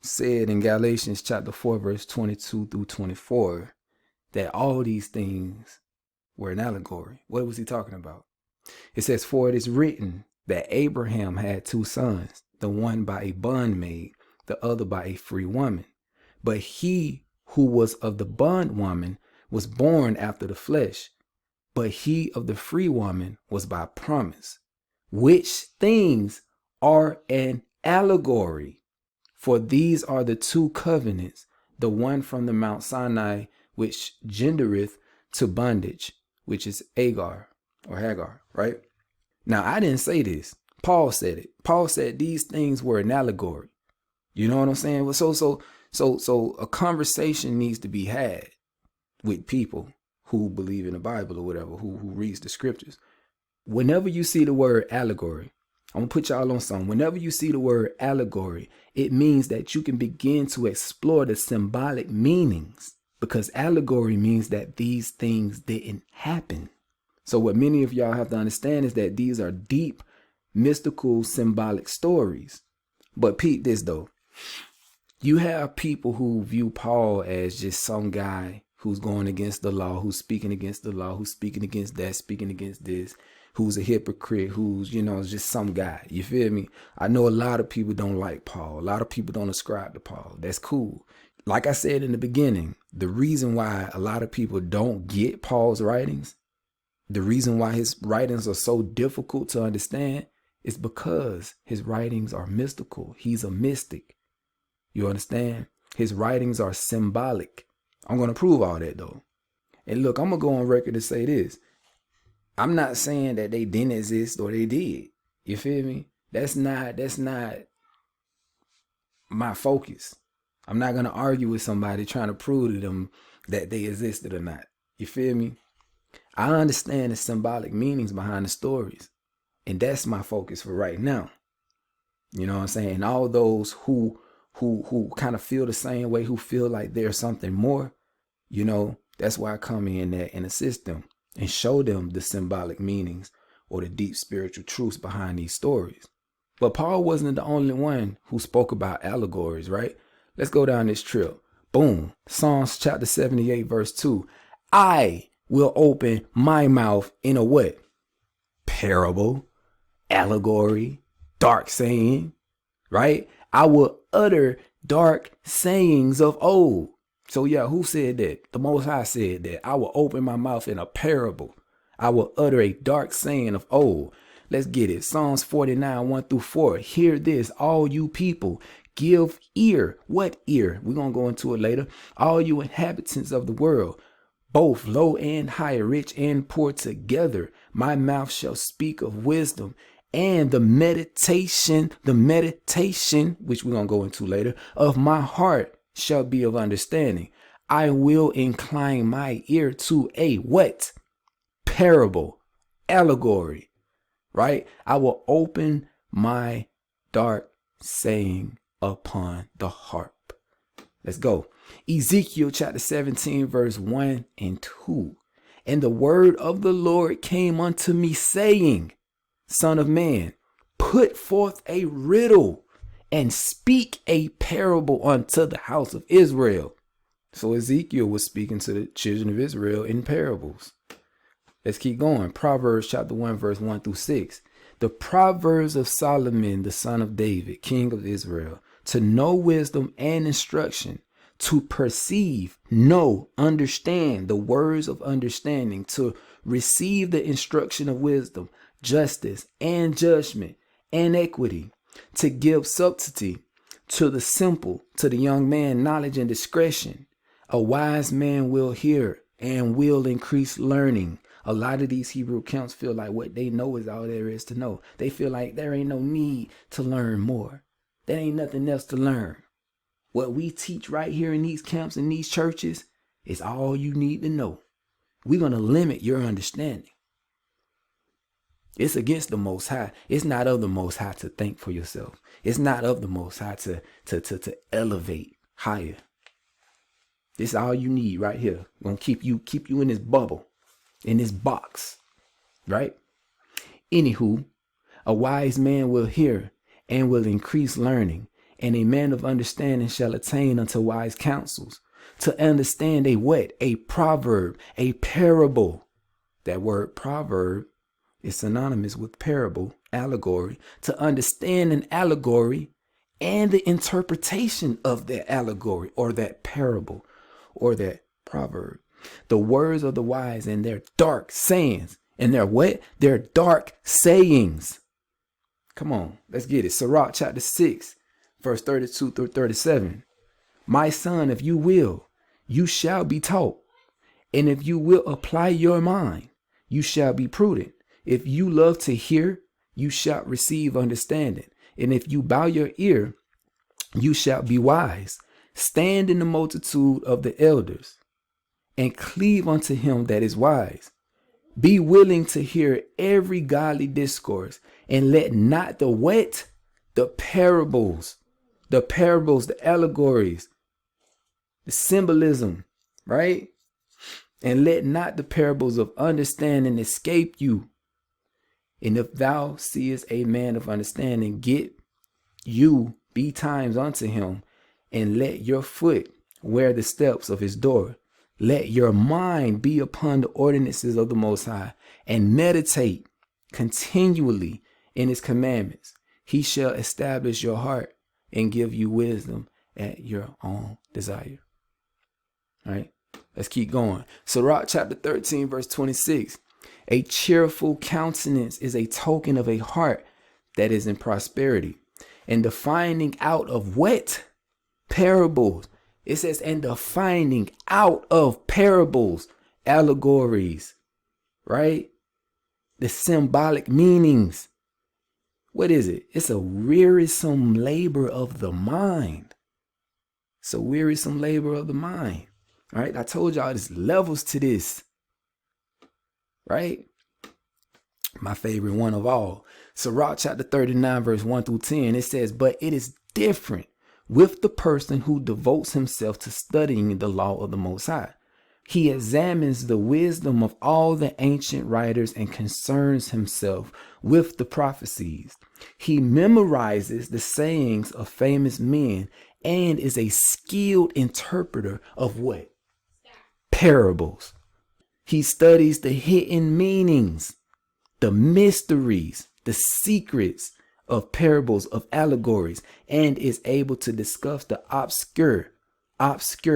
said in Galatians chapter 4, verse 22 through 24, that all these things were an allegory. What was he talking about? It says, for it is written that Abraham had two sons, the one by a bondmaid, the other by a free woman. But he who was of the bondwoman was born after the flesh, but he of the free woman was by promise, which things are an allegory. For these are the two covenants, the one from the Mount Sinai, which gendereth to bondage, which is Agar or Hagar, right? Now, I didn't say this. Paul said it. Paul said these things were an allegory. You know what I'm saying? So a conversation needs to be had with people who believe in the Bible or whatever, who reads the scriptures. Whenever you see the word allegory, I'm going to put y'all on something. Whenever you see the word allegory, it means that you can begin to explore the symbolic meanings, because allegory means that these things didn't happen. So what many of y'all have to understand is that these are deep, mystical, symbolic stories. But peep this though. You have people who view Paul as just some guy who's going against the law, who's speaking against the law, who's speaking against that, speaking against this, who's a hypocrite, who's, just some guy. You feel me? I know a lot of people don't like Paul. A lot of people don't ascribe to Paul. That's cool. Like I said in the beginning, the reason why a lot of people don't get Paul's writings, the reason why his writings are so difficult to understand is because his writings are mystical. He's a mystic. You understand? His writings are symbolic. I'm going to prove all that though. And look, I'm going to go on record to say this. I'm not saying that they didn't exist or they did. You feel me? That's not my focus. I'm not going to argue with somebody trying to prove to them that they existed or not. You feel me? I understand the symbolic meanings behind the stories. And that's my focus for right now. You know what I'm saying? And all those who kind of feel the same way, who feel like there's something more, that's why I come in there and assist them and show them the symbolic meanings or the deep spiritual truths behind these stories. But Paul wasn't the only one who spoke about allegories, right? Let's go down this trip. Boom. Psalms chapter 78, verse 2. I will open my mouth in a what? Parable, allegory, dark saying, right? I will utter dark sayings of old. So yeah, who said that? The Most High said that. I will open my mouth in a parable. I will utter a dark saying of old. Let's get it. Psalms 49, 1-4. Hear this, all you people. Give ear. What ear? We're going to go into it later. All you inhabitants of the world, both low and high, rich and poor together. My mouth shall speak of wisdom, and the meditation, which we're going to go into later, of my heart shall be of understanding. I will incline my ear to a what? Parable, allegory, right? I will open my dark saying upon the harp. Let's go. Ezekiel chapter 17, verse 1 and 2. And the word of the Lord came unto me, saying, Son of man, put forth a riddle and speak a parable unto the house of Israel. So Ezekiel was speaking to the children of Israel in parables. Let's keep going. Proverbs chapter 1, verse 1-6. The Proverbs of Solomon, the son of David, king of Israel, to know wisdom and instruction, to perceive, know, understand the words of understanding, to receive the instruction of wisdom, justice and judgment and equity, to give subtlety to the simple, to the young man knowledge and discretion. A wise man will hear and will increase learning. A lot of these Hebrew camps feel like what they know is all there is to know. They feel like there ain't no need to learn more. There ain't nothing else to learn. What we teach right here in these camps and these churches is all you need to know. We're going to limit your understanding. It's against the Most High. It's not of the Most High to think for yourself. It's not of the Most High to elevate higher. This is all you need right here. We're going to keep you in this bubble, in this box, right? Anywho, a wise man will hear and will increase learning, and a man of understanding shall attain unto wise counsels. To understand a what? A proverb, a parable. That word proverb is synonymous with parable, allegory. To understand an allegory and the interpretation of that allegory or that parable or that proverb. The words of the wise and their dark sayings. And their what? Their dark sayings. Come on, let's get it. Sirach chapter 6, verse 32-37. My son, if you will, you shall be taught. And if you will apply your mind, you shall be prudent. If you love to hear, you shall receive understanding. And if you bow your ear, you shall be wise. Stand in the multitude of the elders and cleave unto him that is wise. Be willing to hear every godly discourse, and let not the what? The parables, the allegories, the symbolism, right? And let not the parables of understanding escape you. And if thou seest a man of understanding, get you be times unto him, and let your foot wear the steps of his door. Let your mind be upon the ordinances of the Most High, and meditate continually in his commandments. He shall establish your heart and give you wisdom at your own desire. All right, let's keep going. Sirach chapter 13, verse 26. A cheerful countenance is a token of a heart that is in prosperity. And the finding out of what? Parables. It says, and the finding out of parables, allegories, right? The symbolic meanings. What is it? It's a wearisome labor of the mind. It's a wearisome labor of the mind. Right? I told y'all there's levels to this. Right? My favorite one of all. Sirach chapter 39, verse 1 through 10. It says, but it is different with the person who devotes himself to studying the law of the Most High. He examines the wisdom of all the ancient writers and concerns himself with the prophecies. He memorizes the sayings of famous men and is a skilled interpreter of what? Parables. He studies the hidden meanings, the mysteries, the secrets of parables, of allegories, and is able to discuss the obscure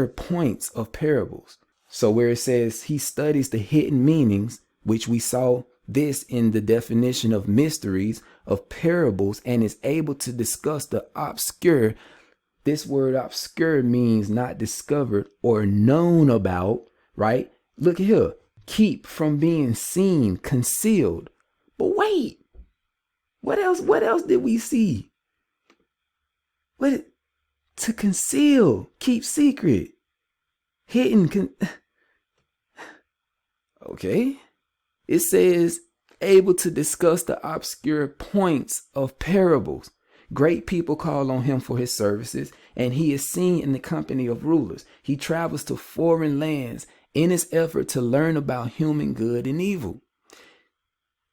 points of parables. So where it says he studies the hidden meanings, which we saw this in the definition of mysteries, of parables, and is able to discuss the obscure. This word obscure means not discovered or known about, right? Look here. Keep from being seen, concealed. But wait, what else? What else did we see? What? To conceal, keep secret, hidden. Okay. It says able to discuss the obscure points of parables. Great people call on him for his services, and he is seen in the company of rulers. He travels to foreign lands in his effort to learn about human good and evil.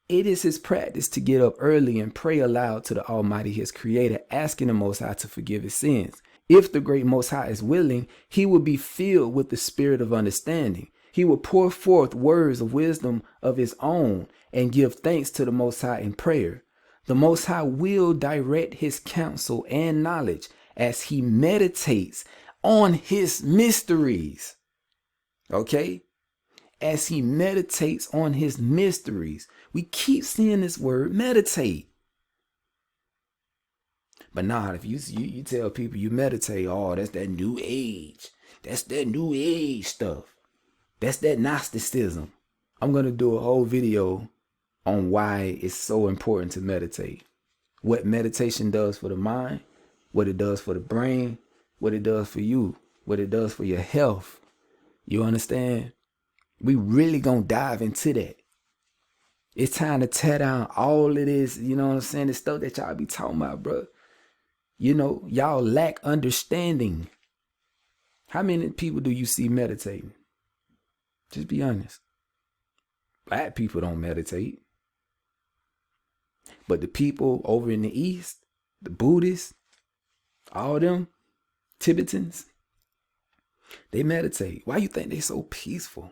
It is his practice to get up early and pray aloud to the Almighty, his creator, asking the Most High to forgive his sins. If the great Most High is willing, he will be filled with the spirit of understanding. He will pour forth words of wisdom of his own and give thanks to the Most High in prayer. The Most High will direct his counsel and knowledge as he meditates on his mysteries. Okay? As he meditates on his mysteries. We keep seeing this word meditate. But nah, if you tell people you meditate, oh, that's that new age. That's that new age stuff. That's that Gnosticism. I'm going to do a whole video on why it's so important to meditate. What meditation does for the mind, what it does for the brain, what it does for you, what it does for your health. You understand? We really gonna dive into that. It's time to tear down all of this, you know what I'm saying? The stuff that y'all be talking about, bro. You know, y'all lack understanding. How many people do you see meditating? Just be honest. Black people don't meditate. But the people over in the East, the Buddhists, all them Tibetans, they meditate. Why you think they so peaceful?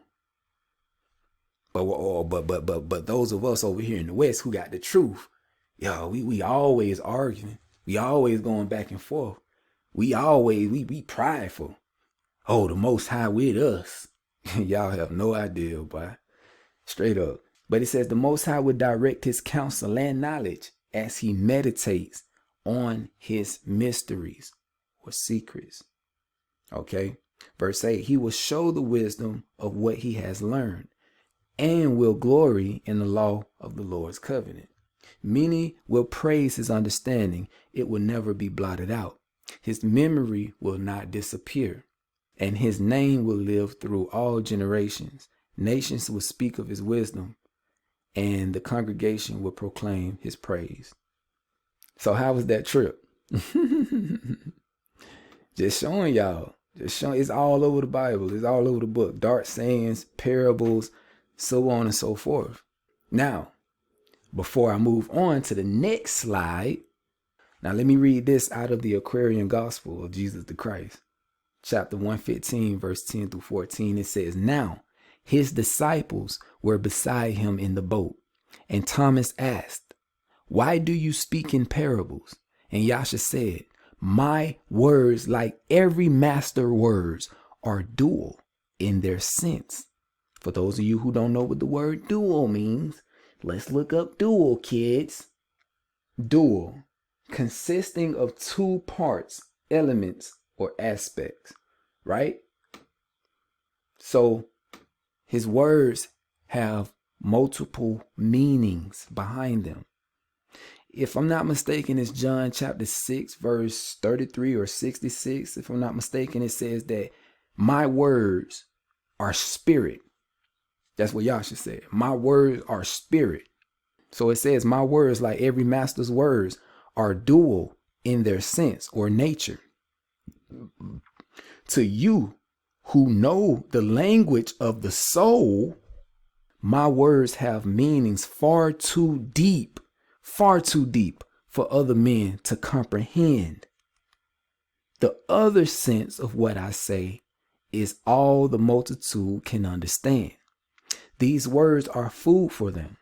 But those of us over here in the West who got the truth, yo, we always arguing. We always going back and forth. We prideful. Oh, the Most High with us. Y'all have no idea, boy. Straight up. But it says the Most High would direct his counsel and knowledge as he meditates on his mysteries or secrets. Okay. Verse 8, he will show the wisdom of what he has learned and will glory in the law of the Lord's covenant. Many will praise his understanding. It will never be blotted out. His memory will not disappear, and his name will live through all generations. Nations will speak of his wisdom, and the congregation will proclaim his praise. So how was that trip? Just showing y'all. Just showing. It's all over the Bible. It's all over the book. Dark sayings, parables, so on and so forth. Now, before I move on to the next slide, Now let me read this out of the Aquarian Gospel of Jesus the Christ. Chapter 115, verse 10 through 14. It says, "Now his disciples were beside him in the boat, and Thomas asked, 'Why do you speak in parables?' And Yasha said, 'My words, like every master words, are dual in their sense.'" For those of you who don't know what the word dual means, let's look up dual, kids. Dual, consisting of two parts, elements, or aspects, right? So his words have multiple meanings behind them. If I'm not mistaken, it's John chapter 6, verse 33 or 66. If I'm not mistaken, it says that my words are spirit. That's what Yasha said. My words are spirit. So it says my words, like every master's words, are dual in their sense or nature. To you who know the language of the soul, my words have meanings far too deep for other men to comprehend. The other sense of what I say is all the multitude can understand. These words are food for them.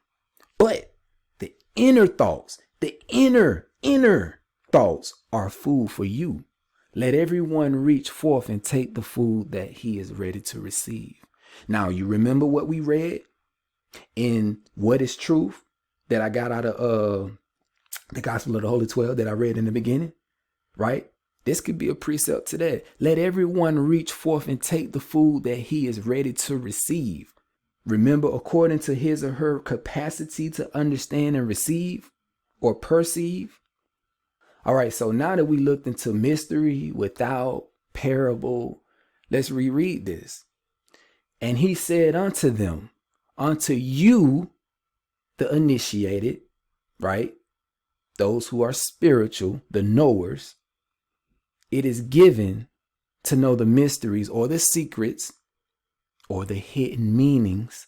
But the inner thoughts, the inner thoughts are food for you. Let everyone reach forth and take the food that he is ready to receive. Now, you remember what we read in What is Truth that I got out of the Gospel of the Holy 12 that I read in the beginning, right? This could be a precept to that. Let everyone reach forth and take the food that he is ready to receive. Remember, according to his or her capacity to understand and receive or perceive. All right, so now that we looked into mystery without parable, let's reread this. "And he said unto them, unto you, the initiated," right? Those who are spiritual, the knowers, "it is given to know the mysteries or the secrets or the hidden meanings,"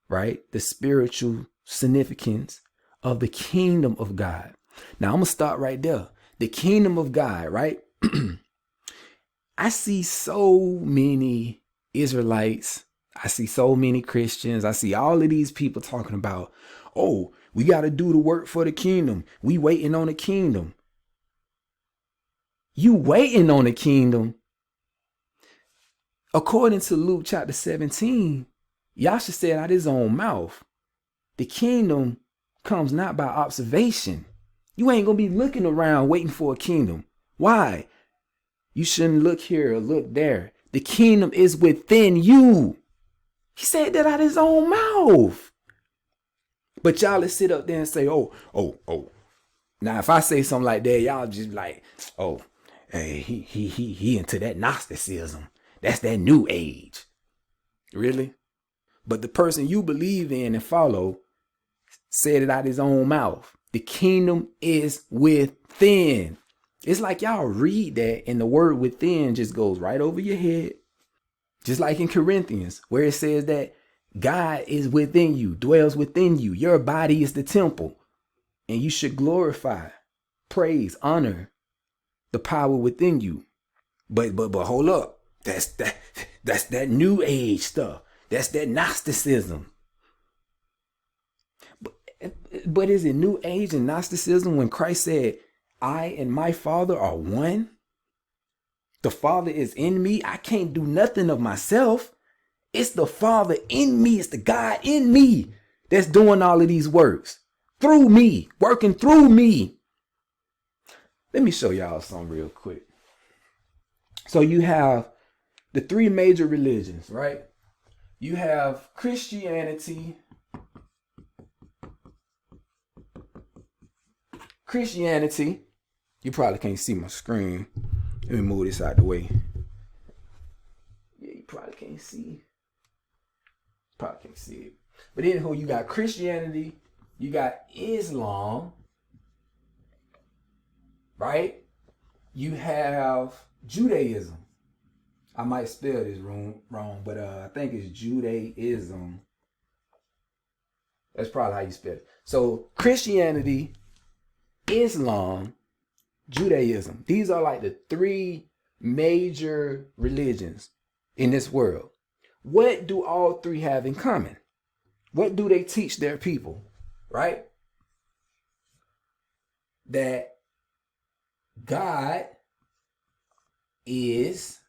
right? The spiritual significance of the kingdom of God. Now I'm going to stop right there. The kingdom of God, right? I see so many Israelites. I see so many Christians. I see all of these people talking about, oh, we got to do the work for the kingdom. We waiting on the kingdom. You waiting on the kingdom? According to Luke chapter 17, Yasha said out his own mouth, the kingdom comes not by observation. You ain't going to be looking around waiting for a kingdom. Why? You shouldn't look here or look there. The kingdom is within you. He said that out his own mouth. But y'all let's sit up there and say, oh. Now, if I say something like that, y'all just like, oh, hey, he into that Gnosticism. That's that new age. Really? But the person you believe in and follow said it out his own mouth. The kingdom is within. It's like y'all read that and the word within just goes right over your head. Just like in Corinthians, where it says that God is within you, dwells within you. Your body is the temple. And you should glorify, praise, honor the power within you. But hold up. That's that new age stuff. That's that Gnosticism. But is it new age and Gnosticism when Christ said, I and my Father are one? The Father is in me. I can't do nothing of myself. It's the Father in me. It's the God in me that's doing all of these works. Through me. Working through me. Let me show y'all something real quick. So you have the three major religions, right? You have Christianity. You probably can't see my screen. Let me move this out the way. Yeah, you probably can't see. it. But anyhow, you got Christianity, you got Islam, right? You have Judaism. I might spell this wrong, but I think it's Judaism. That's probably how you spell it. So Christianity, Islam, Judaism. These are like the three major religions in this world. What do all three have in common? What do they teach their people? Right? That God is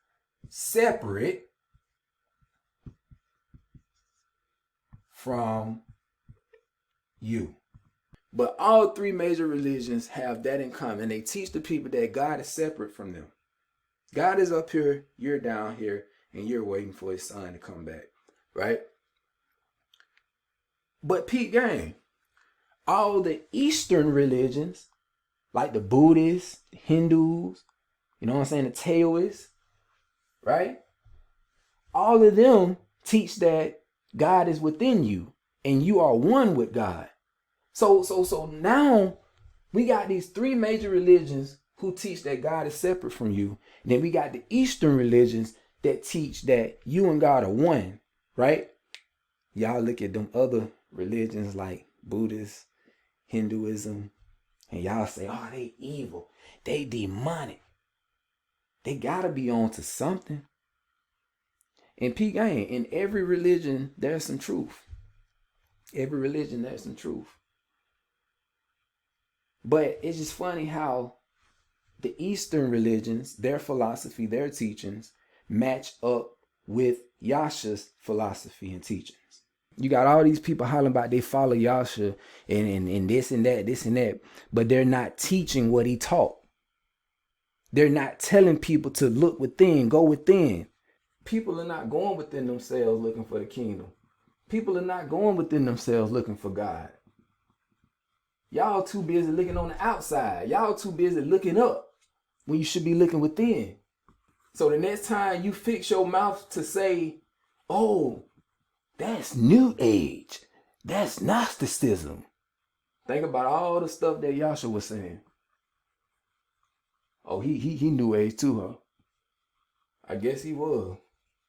separate from you. But all three major religions have that in common. They teach the people that God is separate from them. God is up here, you're down here, and you're waiting for his son to come back, right? But peep game, all the Eastern religions, like the Buddhists, the Hindus, you know what I'm saying, the Taoists, right? All of them teach that God is within you and you are one with God. So now we got these three major religions who teach that God is separate from you. And then we got the Eastern religions that teach that you and God are one, right? Y'all look at them other religions like Buddhist, Hinduism, and y'all say, oh, they evil, they demonic. They gotta be on to something. And peep game, in every religion, there's some truth. Every religion, there's some truth. But it's just funny how the Eastern religions, their philosophy, their teachings match up with Yasha's philosophy and teachings. You got all these people hollering about they follow Yasha and this and that, but they're not teaching what he taught. They're not telling people to look within, go within. People are not going within themselves looking for the kingdom. People are not going within themselves looking for God. Y'all too busy looking on the outside. Y'all too busy looking up when you should be looking within. So the next time you fix your mouth to say, oh, that's New Age, that's Gnosticism, think about all the stuff that Yasha was saying. Oh, he New Age too, huh? I guess he was.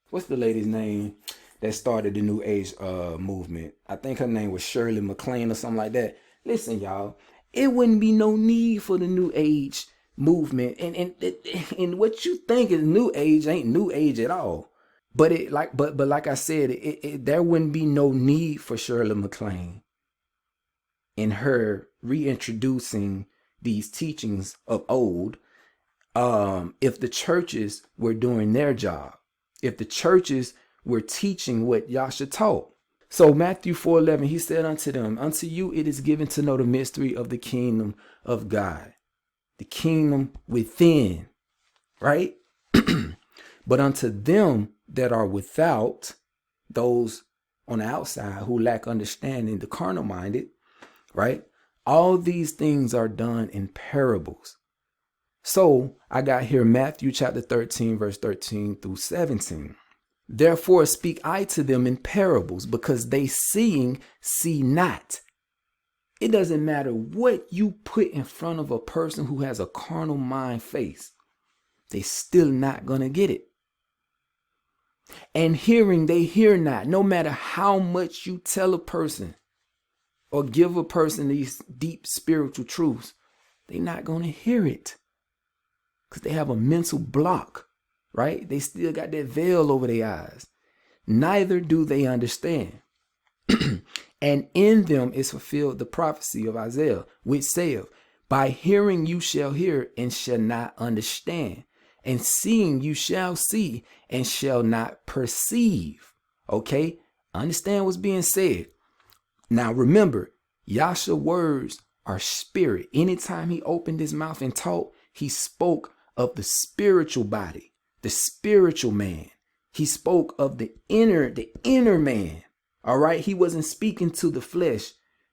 What's the lady's name that started the New Age movement? I think her name was Shirley MacLaine or something like that. Listen, y'all, it wouldn't be no need for the New Age movement. And what you think is New Age ain't New Age at all. But like I said, there wouldn't be no need for Shirley MacLaine in her reintroducing these teachings of old if the churches were doing their job, if the churches were teaching what Yasha taught. So Matthew 4:11, he said unto them, unto you it is given to know the mystery of the kingdom of God, the kingdom within, right? But unto them that are without, those on the outside who lack understanding, the carnal minded, right? All these things are done in parables. So I got here Matthew chapter 13, verse 13 through 17. Therefore speak I to them in parables, because they seeing see not. It doesn't matter what you put in front of a person who has a carnal mind face. They still not gonna get it. And hearing they hear not. No matter how much you tell a person or give a person these deep spiritual truths, they're not gonna hear it. Because they have a mental block, right? They still got that veil over their eyes. Neither do they understand. And in them is fulfilled the prophecy of Isaiah, which saith, by hearing you shall hear and shall not understand. And seeing you shall see and shall not perceive. Okay? Understand what's being said. Now remember, Yasha's words are spirit. Anytime he opened his mouth and taught, he spoke of the spiritual body, the spiritual man. He spoke of the inner man. All right. He wasn't speaking to the flesh,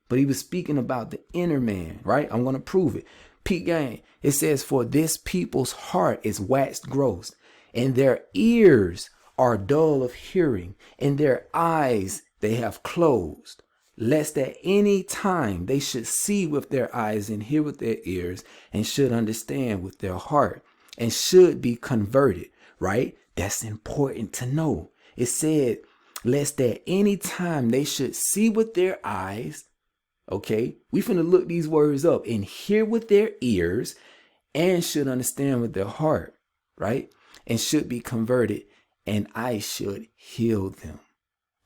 but he was speaking about the inner man. Right. I'm going to prove it. Peep game. It says, for this people's heart is waxed gross, and their ears are dull of hearing, and their eyes they have closed, lest at any time they should see with their eyes and hear with their ears, and should understand with their heart, and should be converted. Right? That's important to know. It said, lest at any time they should see with their eyes. Okay, we finna look these words up, and hear with their ears, and should understand with their heart, right? And should be converted, and I should heal them.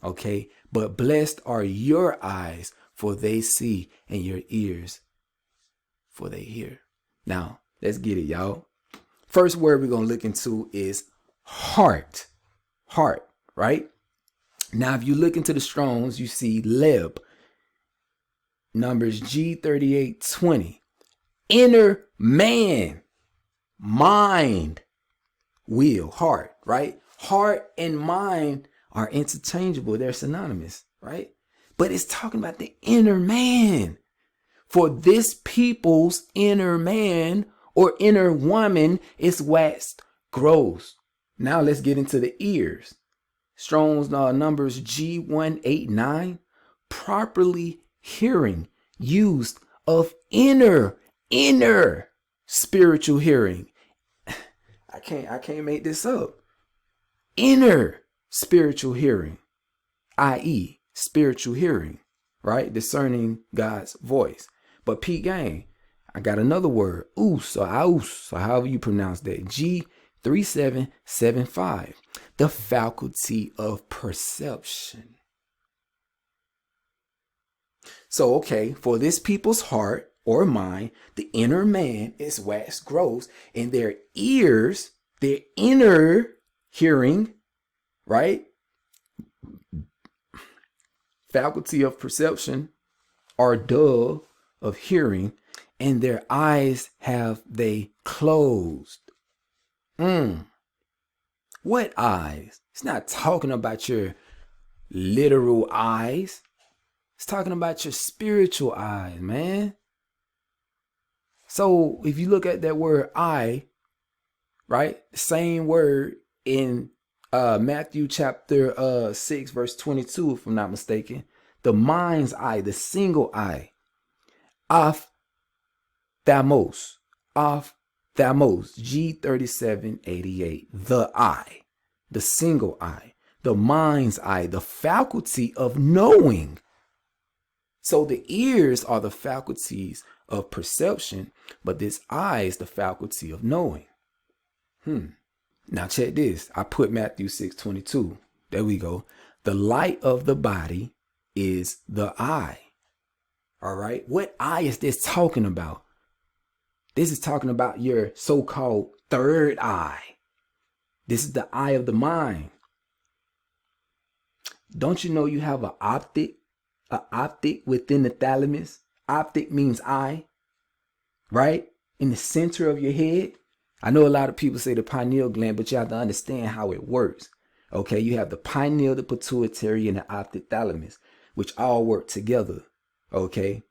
Okay? But blessed are your eyes, for they see, and your ears, for they hear. Now, let's get it, y'all. First word we're going to look into is heart. Heart, right? Now, if you look into the Strongs, you see Leb, numbers G3820. Inner man, mind, will, heart, right? Heart and mind are interchangeable. They're synonymous, right? But it's talking about the inner man. For this people's inner man or inner woman is waxed gross. Now let's get into the ears. Strong's numbers G189. Properly hearing, used of inner spiritual hearing. I can't make this up. Inner spiritual hearing, i.e. spiritual hearing, right? Discerning God's voice. But Pete Gang, I got another word, us or aus, or however you pronounce that, G3775, the faculty of perception. So, okay, for this people's heart or mind, the inner man is waxed gross, and their ears, their inner hearing, right? Faculty of perception are dull of hearing, and their eyes have they closed. What eyes? It's not talking about your literal eyes. It's talking about your spiritual eyes, man. So if you look at that word eye, right? Same word in Matthew chapter 6, verse 22, if I'm not mistaken. The mind's eye, the single eye. Ophthalmos, G3788, the eye, the single eye, the mind's eye, the faculty of knowing. So the ears are the faculties of perception, but this eye is the faculty of knowing. Now check this. I put Matthew 6:22. There we go. The light of the body is the eye. All right. What eye is this talking about? This is talking about your so-called third eye. This is the eye of the mind. Don't you know you have an optic within the thalamus? Optic means eye, right? In the center of your head. I know a lot of people say the pineal gland, but you have to understand how it works. Okay, you have the pineal, the pituitary, and the optic thalamus, which all work together. Okay.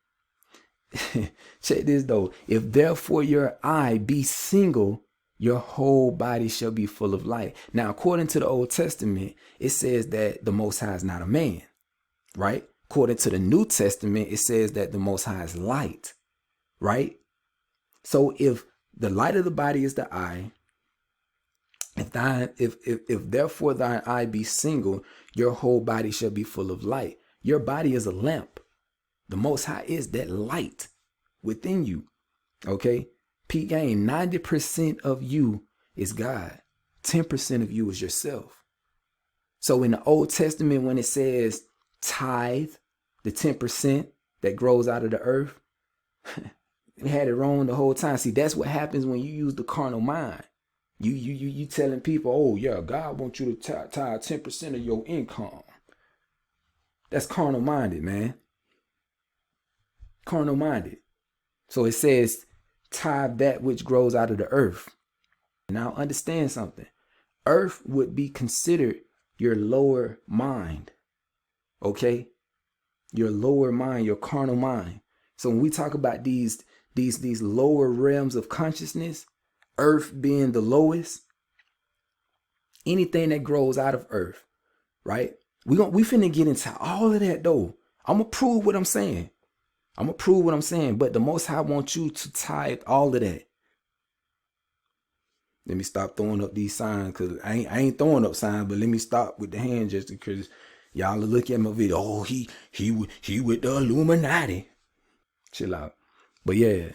Check this though. If therefore your eye be single, your whole body shall be full of light. Now, according to the Old Testament, it says that the Most High is not a man, right? According to the New Testament, it says that the Most High is light, right? So if the light of the body is the eye, if therefore thine eye be single, your whole body shall be full of light. Your body is a lamp. The Most High is that light within you. Okay? Pete Gang, 90% of you is God. 10% of you is yourself. So in the Old Testament, when it says tithe, the 10% that grows out of the earth, we had it wrong the whole time. See, that's what happens when you use the carnal mind. You telling people, oh yeah, God wants you to tithe 10% of your income. That's carnal minded, man. Carnal minded. So it says tithe that which grows out of the earth. Now understand something. Earth would be considered your lower mind. Okay? Your lower mind, your carnal mind. So when we talk about these lower realms of consciousness, earth being the lowest, anything that grows out of earth, right? We finna get into all of that though. I'm gonna prove what I'm saying. But the Most High wants you to tithe all of that. Let me stop throwing up these signs, because I ain't throwing up signs, but let me stop with the hand just because y'all are looking at my video. Oh, he with the Illuminati. Chill out. But yeah,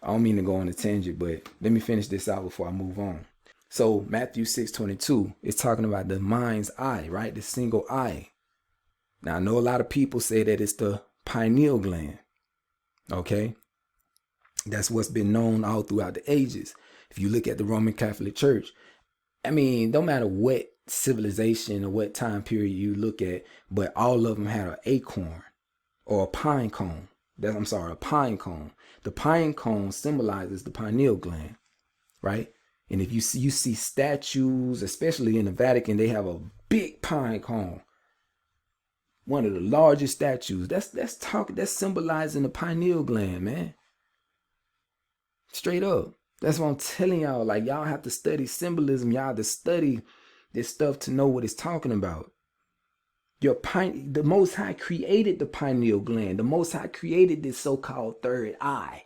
I don't mean to go on a tangent, but let me finish this out before I move on. So Matthew 6:22 is talking about the mind's eye, right? The single eye. Now I know a lot of people say that it's the pineal gland. Okay. That's what's been known all throughout the ages. If you look at the Roman Catholic Church, I mean, no matter what civilization or what time period you look at, but all of them had an acorn or a pine cone. A pine cone. The pine cone symbolizes the pineal gland, right? And if you see statues, especially in the Vatican, they have a big pine cone. One of the largest statues. That's symbolizing the pineal gland, man. Straight up. That's what I'm telling y'all. Like, y'all have to study symbolism. Y'all have to study this stuff to know what it's talking about. The Most High created the pineal gland. The Most High created this so-called third eye.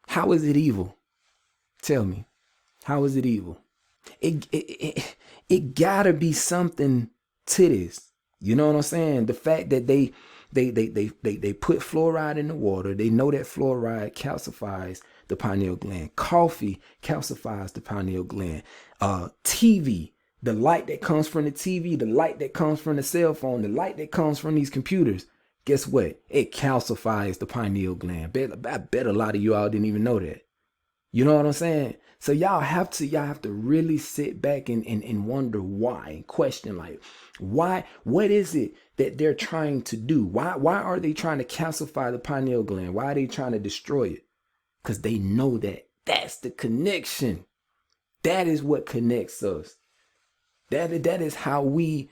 How is it evil? Tell me. How is it evil? It gotta be something to this. You know what I'm saying? The fact that they put fluoride in the water. They know that fluoride calcifies the pineal gland. Coffee calcifies the pineal gland. TV, the light that comes from the TV, the light that comes from the cell phone, the light that comes from these computers. Guess what? It calcifies the pineal gland. I bet a lot of you all didn't even know that. You know what I'm saying? So y'all have to really sit back and wonder why, and question, like, why, what is it that they're trying to do? Why are they trying to calcify the pineal gland? Why are they trying to destroy it? Because they know that that's the connection. That is what connects us. That is how we,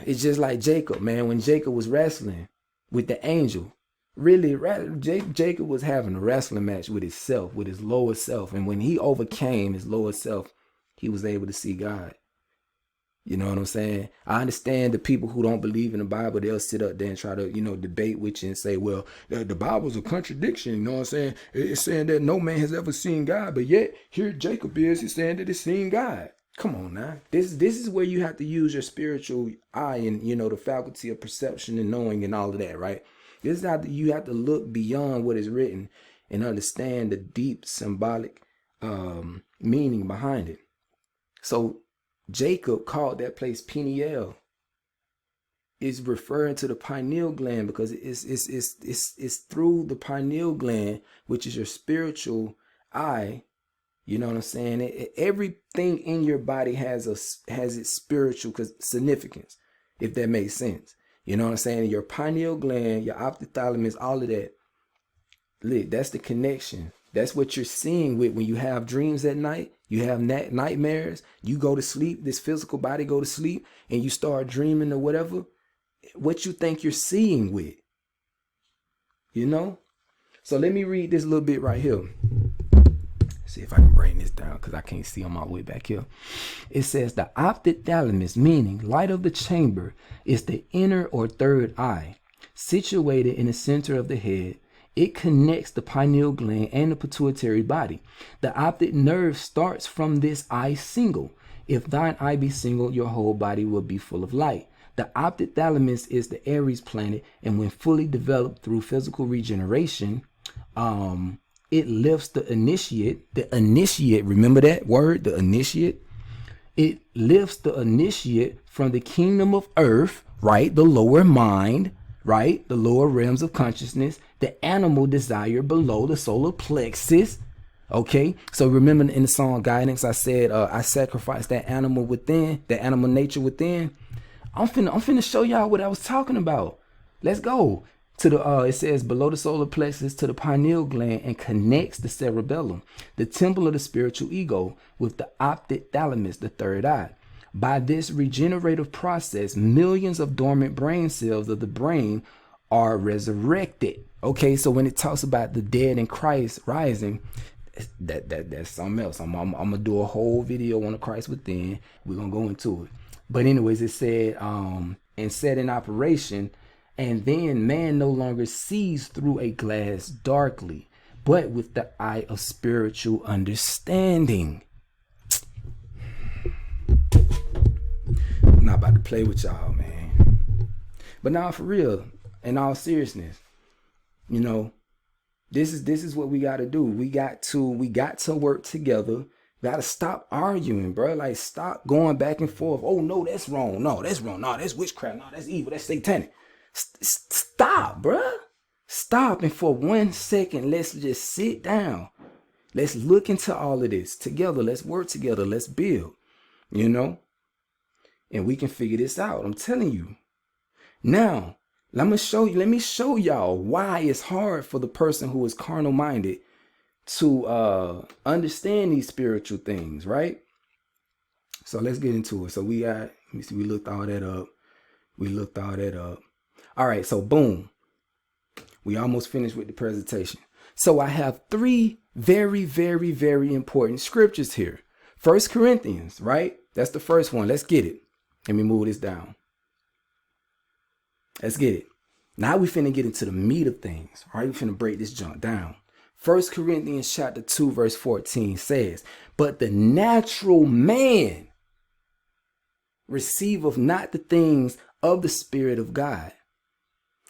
it's just like Jacob, man. When Jacob was wrestling with the angel, really, Jacob was having a wrestling match with himself, with his lower self. And when he overcame his lower self, he was able to see God. You know what I'm saying? I understand the people who don't believe in the Bible, they'll sit up there and try to, debate with you and say, well, the Bible's a contradiction. You know what I'm saying? It's saying that no man has ever seen God, but yet here Jacob is saying that he's seen God. Come on now. This is where you have to use your spiritual eye and, the faculty of perception and knowing and all of that, right? This is how you have to look beyond what is written and understand the deep symbolic meaning behind it. So Jacob called that place pineal. It's referring to the pineal gland because it's through the pineal gland, which is your spiritual eye. You know what I'm saying? Everything in your body has its spiritual significance, if that makes sense. You know what I'm saying? Your pineal gland, your ophthalmos, all of that. Look, that's the connection. That's what you're seeing when you have dreams at night. You have nightmares. You go to sleep. This physical body go to sleep, and you start dreaming or whatever. What you think you're seeing with. So let me read this little bit right here. See if I can bring this down because I can't see on my way back here. It says the ophthalmos, meaning light of the chamber, is the inner or third eye, situated in the center of the head. It connects the pineal gland and the pituitary body. The optic nerve starts from this eye single. If thine eye be single, your whole body will be full of light. The ophthalmos is the Aries planet, and when fully developed through physical regeneration, it lifts the initiate. Remember that word, the initiate? It lifts the initiate from the kingdom of earth, right? The lower mind, right? The lower realms of consciousness, the animal desire below the solar plexus. Okay. So remember in the song Guidance, I said, I sacrificed that animal within, the animal nature within. I'm finna show y'all what I was talking about. Let's go. It says below the solar plexus to the pineal gland and connects the cerebellum, the temple of the spiritual ego, with the ophthalmos, the third eye. By this regenerative process, millions of dormant brain cells of the brain are resurrected. Okay, so when it talks about the dead in Christ rising, that's something else. I'm gonna do a whole video on the Christ within. We're gonna go into it. But anyways, it said and set in operation. And then man no longer sees through a glass darkly, but with the eye of spiritual understanding. I'm not about to play with y'all, man. But now for real, in all seriousness, This is what we got to do. We got to work together. Got to stop arguing, bro. Like, stop going back and forth. Oh no, that's wrong. No, that's wrong. No, that's witchcraft. No, that's evil. That's satanic. Stop, bro. Stop. And for 1 second, let's just sit down. Let's look into all of this together. Let's work together. Let's build, and we can figure this out. I'm telling you. Now, let me show y'all why it's hard for the person who is carnal minded to understand these spiritual things, right? So let's get into it. So we looked all that up. All right, so boom. We almost finished with the presentation. So I have 3 very, very, very important scriptures here. 1 Corinthians, right? That's the first one. Let's get it. Let me move this down. Let's get it. Now we finna get into the meat of things. All right, we finna break this junk down. 1 Corinthians chapter 2, verse 14 says, but the natural man receiveth not the things of the Spirit of God.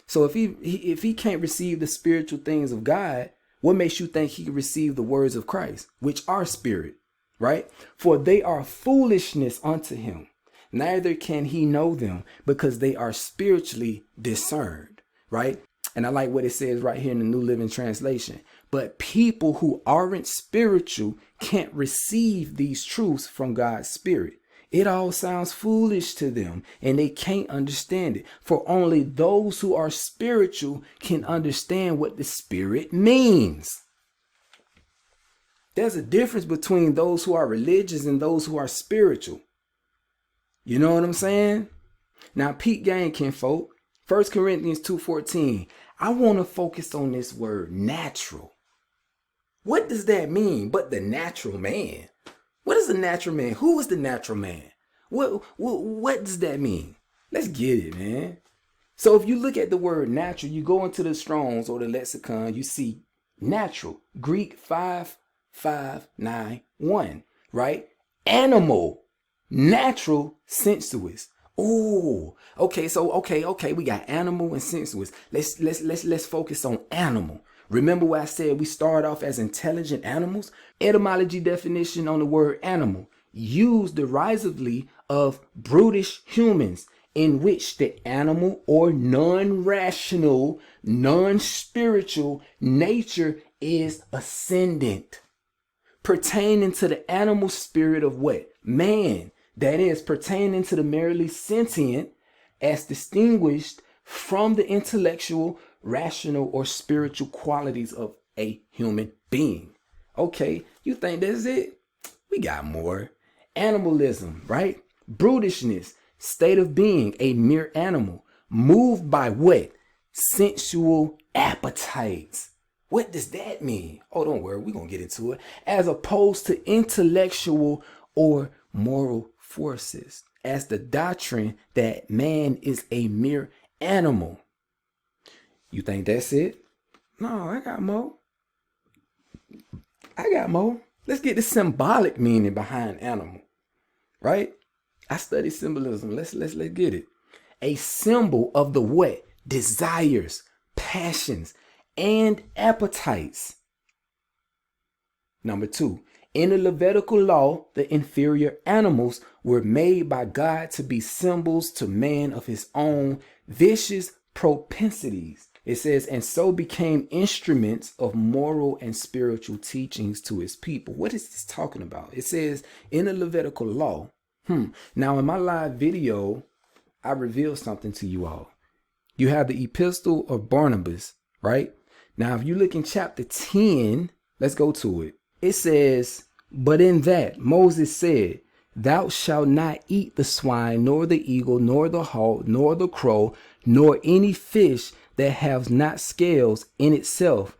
So if he can't receive the spiritual things of God, what makes you think he can receive the words of Christ, which are spirit, right? For they are foolishness unto him. Neither can he know them, because they are spiritually discerned, right? And I like what it says right here in the New Living Translation. But people who aren't spiritual can't receive these truths from God's Spirit. It all sounds foolish to them, and they can't understand it. For only those who are spiritual can understand what the Spirit means. There's a difference between those who are religious and those who are spiritual. You know what I'm saying? Now, peep game, kinfolk. 1 Corinthians 2:14. I want to focus on this word natural. What does that mean? But the natural man. What is the natural man? Who is the natural man? What does that mean? Let's get it, man. So if you look at the word natural, you go into the Strong's or the lexicon, you see natural, Greek 5591, right? Animal, natural, sensuous. Oh, okay. So, okay. We got animal and sensuous. Let's focus on animal. Remember what I said? We start off as intelligent animals. Etymology definition on the word animal. Used derisively of brutish humans, in which the animal or non-rational, non-spiritual nature is ascendant. Pertaining to the animal spirit of what? Man. That is, pertaining to the merely sentient, as distinguished from the intellectual, rational, or spiritual qualities of a human being. Okay, you think that's it? We got more. Animalism, right? Brutishness, state of being, a mere animal, moved by what? Sensual appetites. What does that mean? Oh, don't worry, we're going to get into it. As opposed to intellectual or moral forces, as the doctrine that man is a mere animal. You think that's it? No, I got more. Let's get the symbolic meaning behind animal, right? I study symbolism. Let's get it. A symbol of the what? Desires, passions, and appetites. Number 2, in the Levitical law, the inferior animals were made by God to be symbols to man of his own vicious propensities. It says, and so became instruments of moral and spiritual teachings to his people. What is this talking about? It says in the Levitical law. Now in my live video, I revealed something to you all. You have the epistle of Barnabas, right? Now, if you look in chapter 10, let's go to it. It says, but in that Moses said, thou shalt not eat the swine, nor the eagle, nor the hawk, nor the crow, nor any fish that has not scales in itself.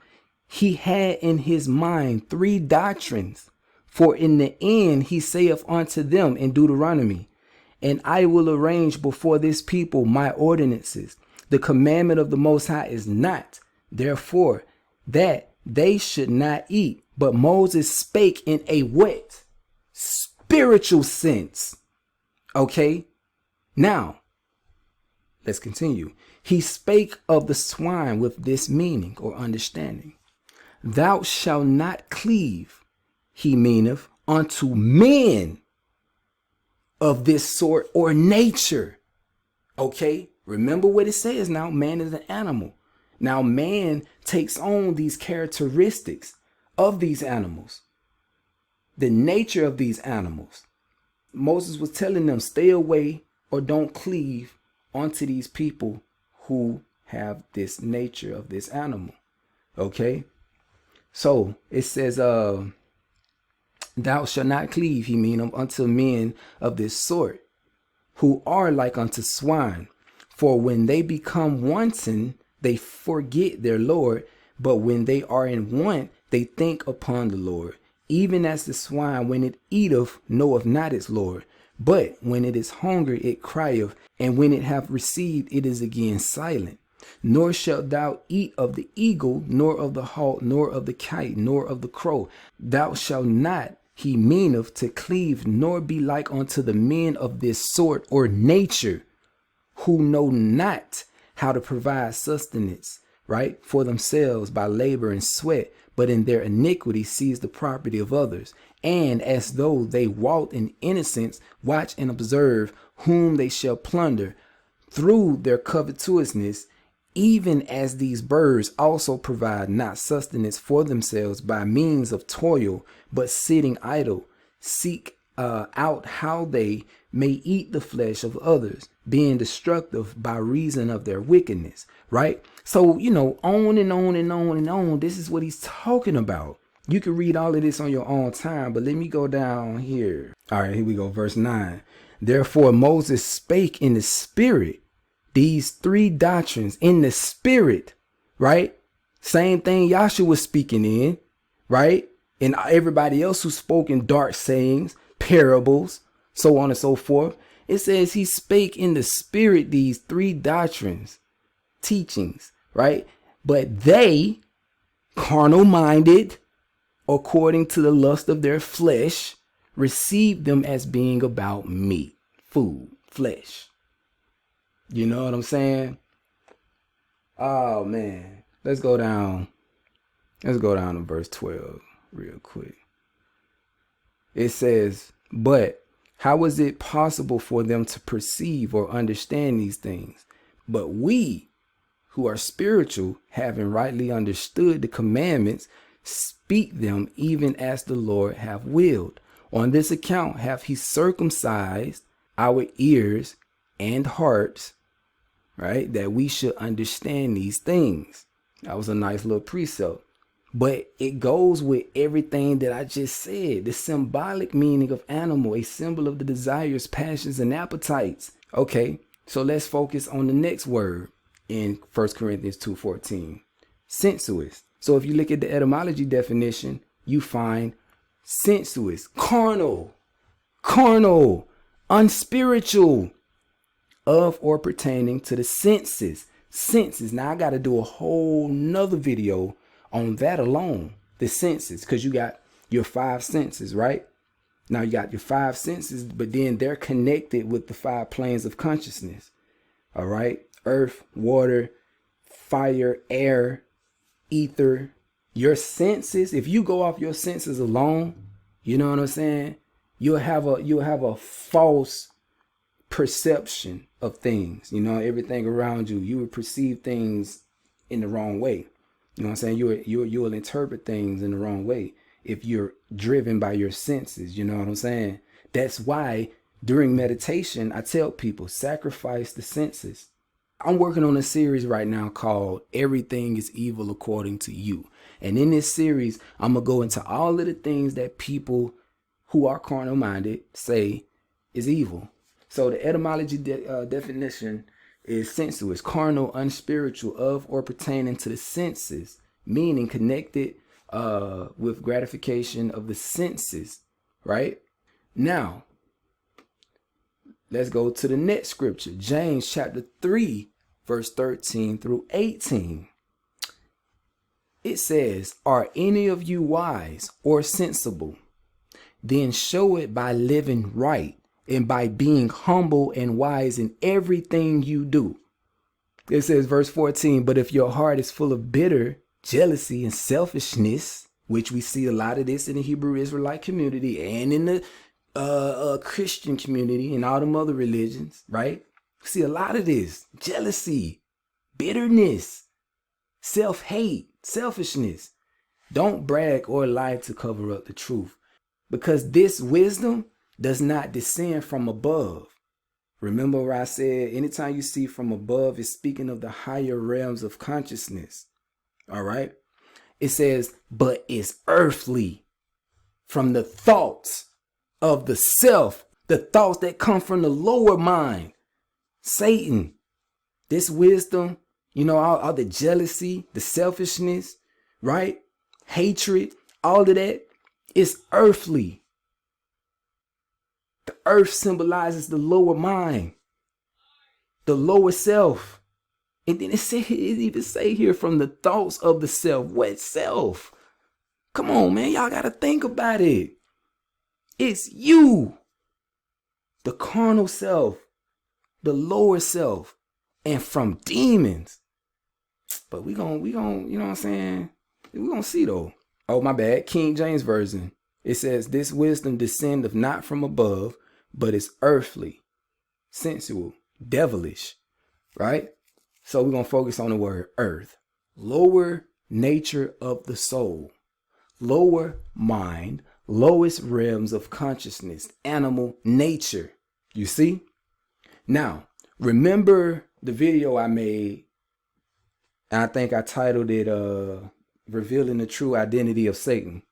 He had in his mind 3 doctrines. For in the end he saith unto them in Deuteronomy, and I will arrange before this people my ordinances. The commandment of the Most High is not, therefore, that they should not eat. But Moses spake in a what? Spiritual sense. Okay? Now, let's continue. He spake of the swine with this meaning or understanding. Thou shalt not cleave, he meaneth, unto men of this sort or nature. Okay, remember what it says now. Man is an animal. Now man takes on these characteristics of these animals, the nature of these animals. Moses was telling them, stay away or don't cleave onto these people who have this nature of this animal. Okay, so it says, thou shalt not cleave, he mean, unto men of this sort, who are like unto swine. For when they become wanton, they forget their Lord, but when they are in want, they think upon the Lord. Even as the swine, when it eateth, knoweth not its Lord, but when it is hungry, it crieth, and when it hath received, it is again silent. Nor shalt thou eat of the eagle, nor of the hawk, nor of the kite, nor of the crow. Thou shalt not, he meaneth, to cleave, nor be like unto the men of this sort or nature, who know not how to provide sustenance, right, for themselves by labor and sweat, but in their iniquity seize the property of others, and as though they walked in innocence, watch and observe whom they shall plunder through their covetousness, even as these birds also provide not sustenance for themselves by means of toil, but sitting idle, seek out how they may eat the flesh of others, being destructive by reason of their wickedness. Right? So, you know, on and on and on and on. This is what he's talking about. You can read all of this on your own time, but let me go down here. All right, here we go. Verse 9. Therefore Moses spake in the spirit these three doctrines in the spirit, right? Same thing Yahshua was speaking in, right? And everybody else who spoke in dark sayings, parables, so on and so forth. It says he spake in the spirit these three doctrines, teachings, right? But they, carnal minded, according to the lust of their flesh, received them as being about meat, food, flesh. You know what I'm saying? Oh man, let's go down to verse 12 real quick. It says, but how was it possible for them to perceive or understand these things? But we who are spiritual, having rightly understood the commandments, speak them even as the Lord hath willed. On this account hath he circumcised our ears and hearts, right, that we should understand these things. That was a nice little precept. But it goes with everything that I just said. The symbolic meaning of animal, a symbol of the desires, passions, and appetites. Okay, so let's focus on the next word in 1 Corinthians 2:14. Sensuous. So if you look at the etymology definition, you find sensuous, carnal, unspiritual, of or pertaining to the senses. Now I got to do a whole nother video on that alone, the senses, because you got your five senses, right? Now you got your five senses, but then they're connected with the five planes of consciousness. All right. Earth, water, fire, air, ether. Your senses, if you go off your senses alone, you know what I'm saying? You'll have a false perception of things. You know, everything around you, you will perceive things in the wrong way. You know what I'm saying? You will interpret things in the wrong way if you're driven by your senses. You know what I'm saying? That's why during meditation, I tell people, sacrifice the senses. I'm working on a series right now called Everything is Evil According to You. And in this series, I'm going to go into all of the things that people who are carnal minded say is evil. So the etymology definition is sensuous, carnal, unspiritual, of or pertaining to the senses, meaning connected with gratification of the senses, right? Now, let's go to the next scripture, James chapter 3, verse 13 through 18. It says, are any of you wise or sensible? Then show it by living right and by being humble and wise in everything you do. It says, verse 14, but if your heart is full of bitter jealousy and selfishness, which we see a lot of this in the Hebrew Israelite community and in the Christian community and all them other religions, right? We see a lot of this jealousy, bitterness, self-hate, selfishness. Don't brag or lie to cover up the truth, because this wisdom does not descend from above. Remember where I said anytime you see from above, it's speaking of the higher realms of consciousness. All right. It says, but it's earthly, from the thoughts of the self, the thoughts that come from the lower mind. Satan, this wisdom, all the jealousy, the selfishness, right? Hatred, all of that is earthly. The earth symbolizes the lower mind, the lower self. And then it even say here, from the thoughts of the self. What self? Come on, man. Y'all got to think about it. It's you, the carnal self, the lower self, and from demons. But we gonna, you know what I'm saying? We gonna see though. Oh, my bad. King James Version. It says, this wisdom descendeth not from above, but is earthly, sensual, devilish, right? So we're going to focus on the word earth. Lower nature of the soul, lower mind, lowest realms of consciousness, animal nature. You see? Now, remember the video I made, and I think I titled it Revealing the True Identity of Satan.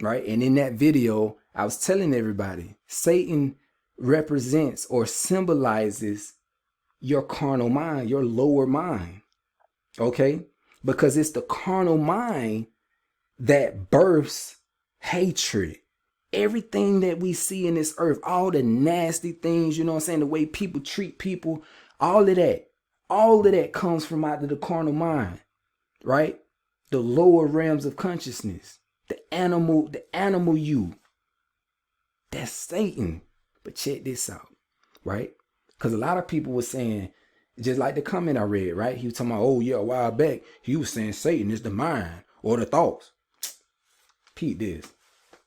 Right? And in that video, I was telling everybody, Satan represents or symbolizes your carnal mind, your lower mind. Okay? Because it's the carnal mind that births hatred. Everything that we see in this earth, all the nasty things, you know what I'm saying? The way people treat people, all of that comes from out of the carnal mind, right? The lower realms of consciousness, the animal you. That's Satan. But check this out, right? Because a lot of people were saying, just like the comment I read, right? He was talking about, oh yeah, a while back, he was saying Satan is the mind or the thoughts. Peep this.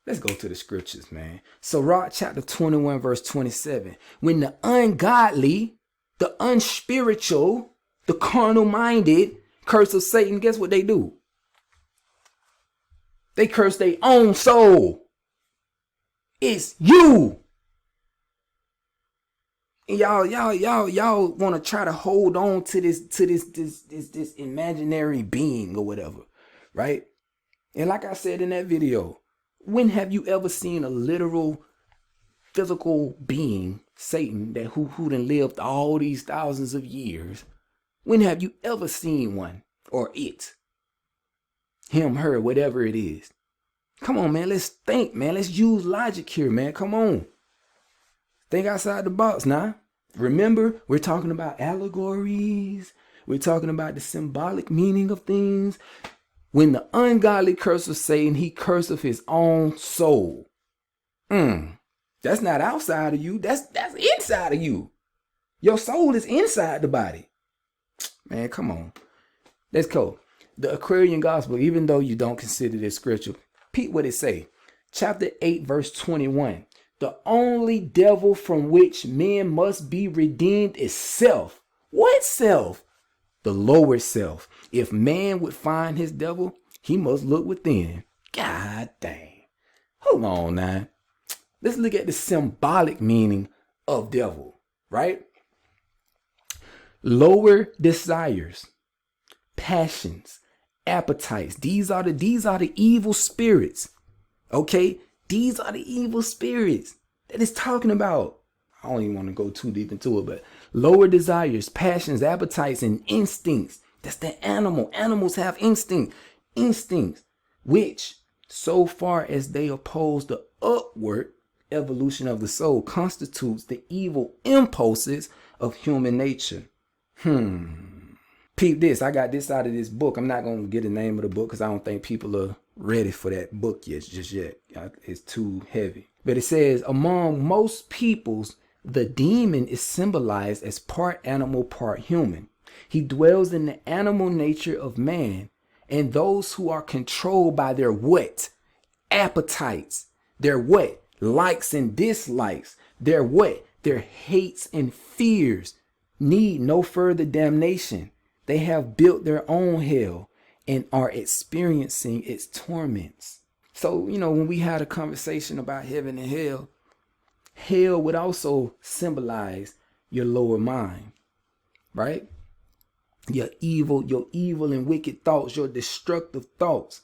Let's go to the scriptures, man. Sirach chapter 21, verse 27. When the ungodly, the unspiritual, the carnal-minded curse of Satan, guess what they do? They curse their own soul. It's you. And y'all want to try to hold on to this imaginary being or whatever, right? And like I said in that video, when have you ever seen a literal physical being, Satan, that who done lived all these thousands of years? When have you ever seen one, or it? Him, her, whatever it is. Come on, man. Let's think, man. Let's use logic here, man. Come on. Think outside the box now. Remember, we're talking about allegories. We're talking about the symbolic meaning of things. When the ungodly curse of Satan, he curseth his own soul. That's not outside of you. That's inside of you. Your soul is inside the body. Man, come on. Let's go. The Aquarian Gospel, even though you don't consider this scripture, peep what it say. Chapter 8, verse 21. The only devil from which men must be redeemed is self. What self? The lower self. If man would find his devil, he must look within. God dang. Hold on now. Let's look at the symbolic meaning of devil, right? Lower desires, passions, appetites. These are the evil spirits. Okay? These are the evil spirits that it's talking about. I don't even want to go too deep into it, but lower desires, passions, appetites, and instincts. That's the animal. Animals have instincts, which, so far as they oppose the upward evolution of the soul, constitutes the evil impulses of human nature. Peep this. I got this out of this book. I'm not going to get the name of the book because I don't think people are ready for that book just yet. It's too heavy. But it says, among most peoples, the demon is symbolized as part animal, part human. He dwells in the animal nature of man and those who are controlled by their what? Appetites. Their what? Likes and dislikes. Their what? Their hates and fears need no further damnation. They have built their own hell and are experiencing its torments. So, when we had a conversation about heaven and hell would also symbolize your lower mind, right? Your evil and wicked thoughts, your destructive thoughts,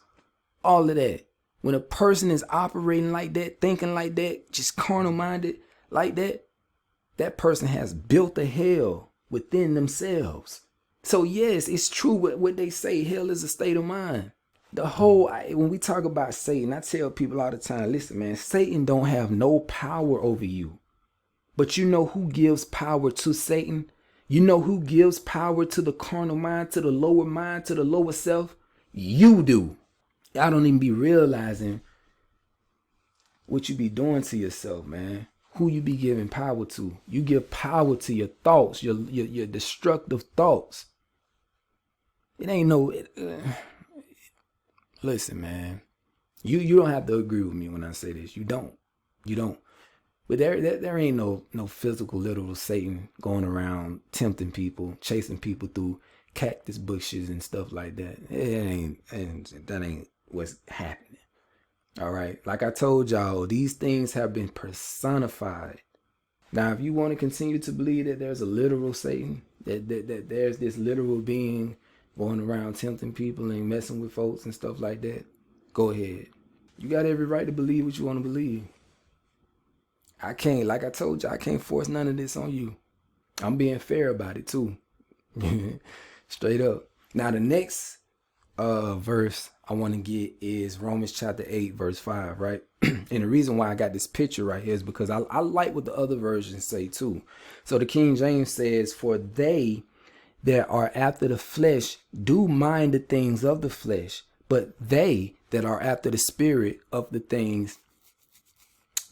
all of that. When a person is operating like that, thinking like that, just carnal minded like that, that person has built a hell within themselves. So yes, it's true what they say. Hell is a state of mind. When we talk about Satan, I tell people all the time, listen, man, Satan don't have no power over you. But you know who gives power to Satan? You know who gives power to the carnal mind, to the lower self? You do. Y'all don't even be realizing what you be doing to yourself, man. Who you be giving power to. You give power to your thoughts, your destructive thoughts. It ain't no... Listen, man. You don't have to agree with me when I say this. You don't. But there ain't no physical, literal Satan going around tempting people, chasing people through cactus bushes and stuff like that. That ain't what's happening. All right. Like I told y'all, these things have been personified. Now, if you want to continue to believe that there's a literal Satan, that there's this literal being going around tempting people and messing with folks and stuff like that, go ahead. You got every right to believe what you want to believe. Like I told you, I can't force none of this on you. I'm being fair about it too. Straight up. Now the next verse I want to get is Romans chapter 8, verse 5, right? And the reason why I got this picture right here is because I like what the other versions say too. So the King James says, for they that are after the flesh do mind the things of the flesh, but they that are after the spirit of the things,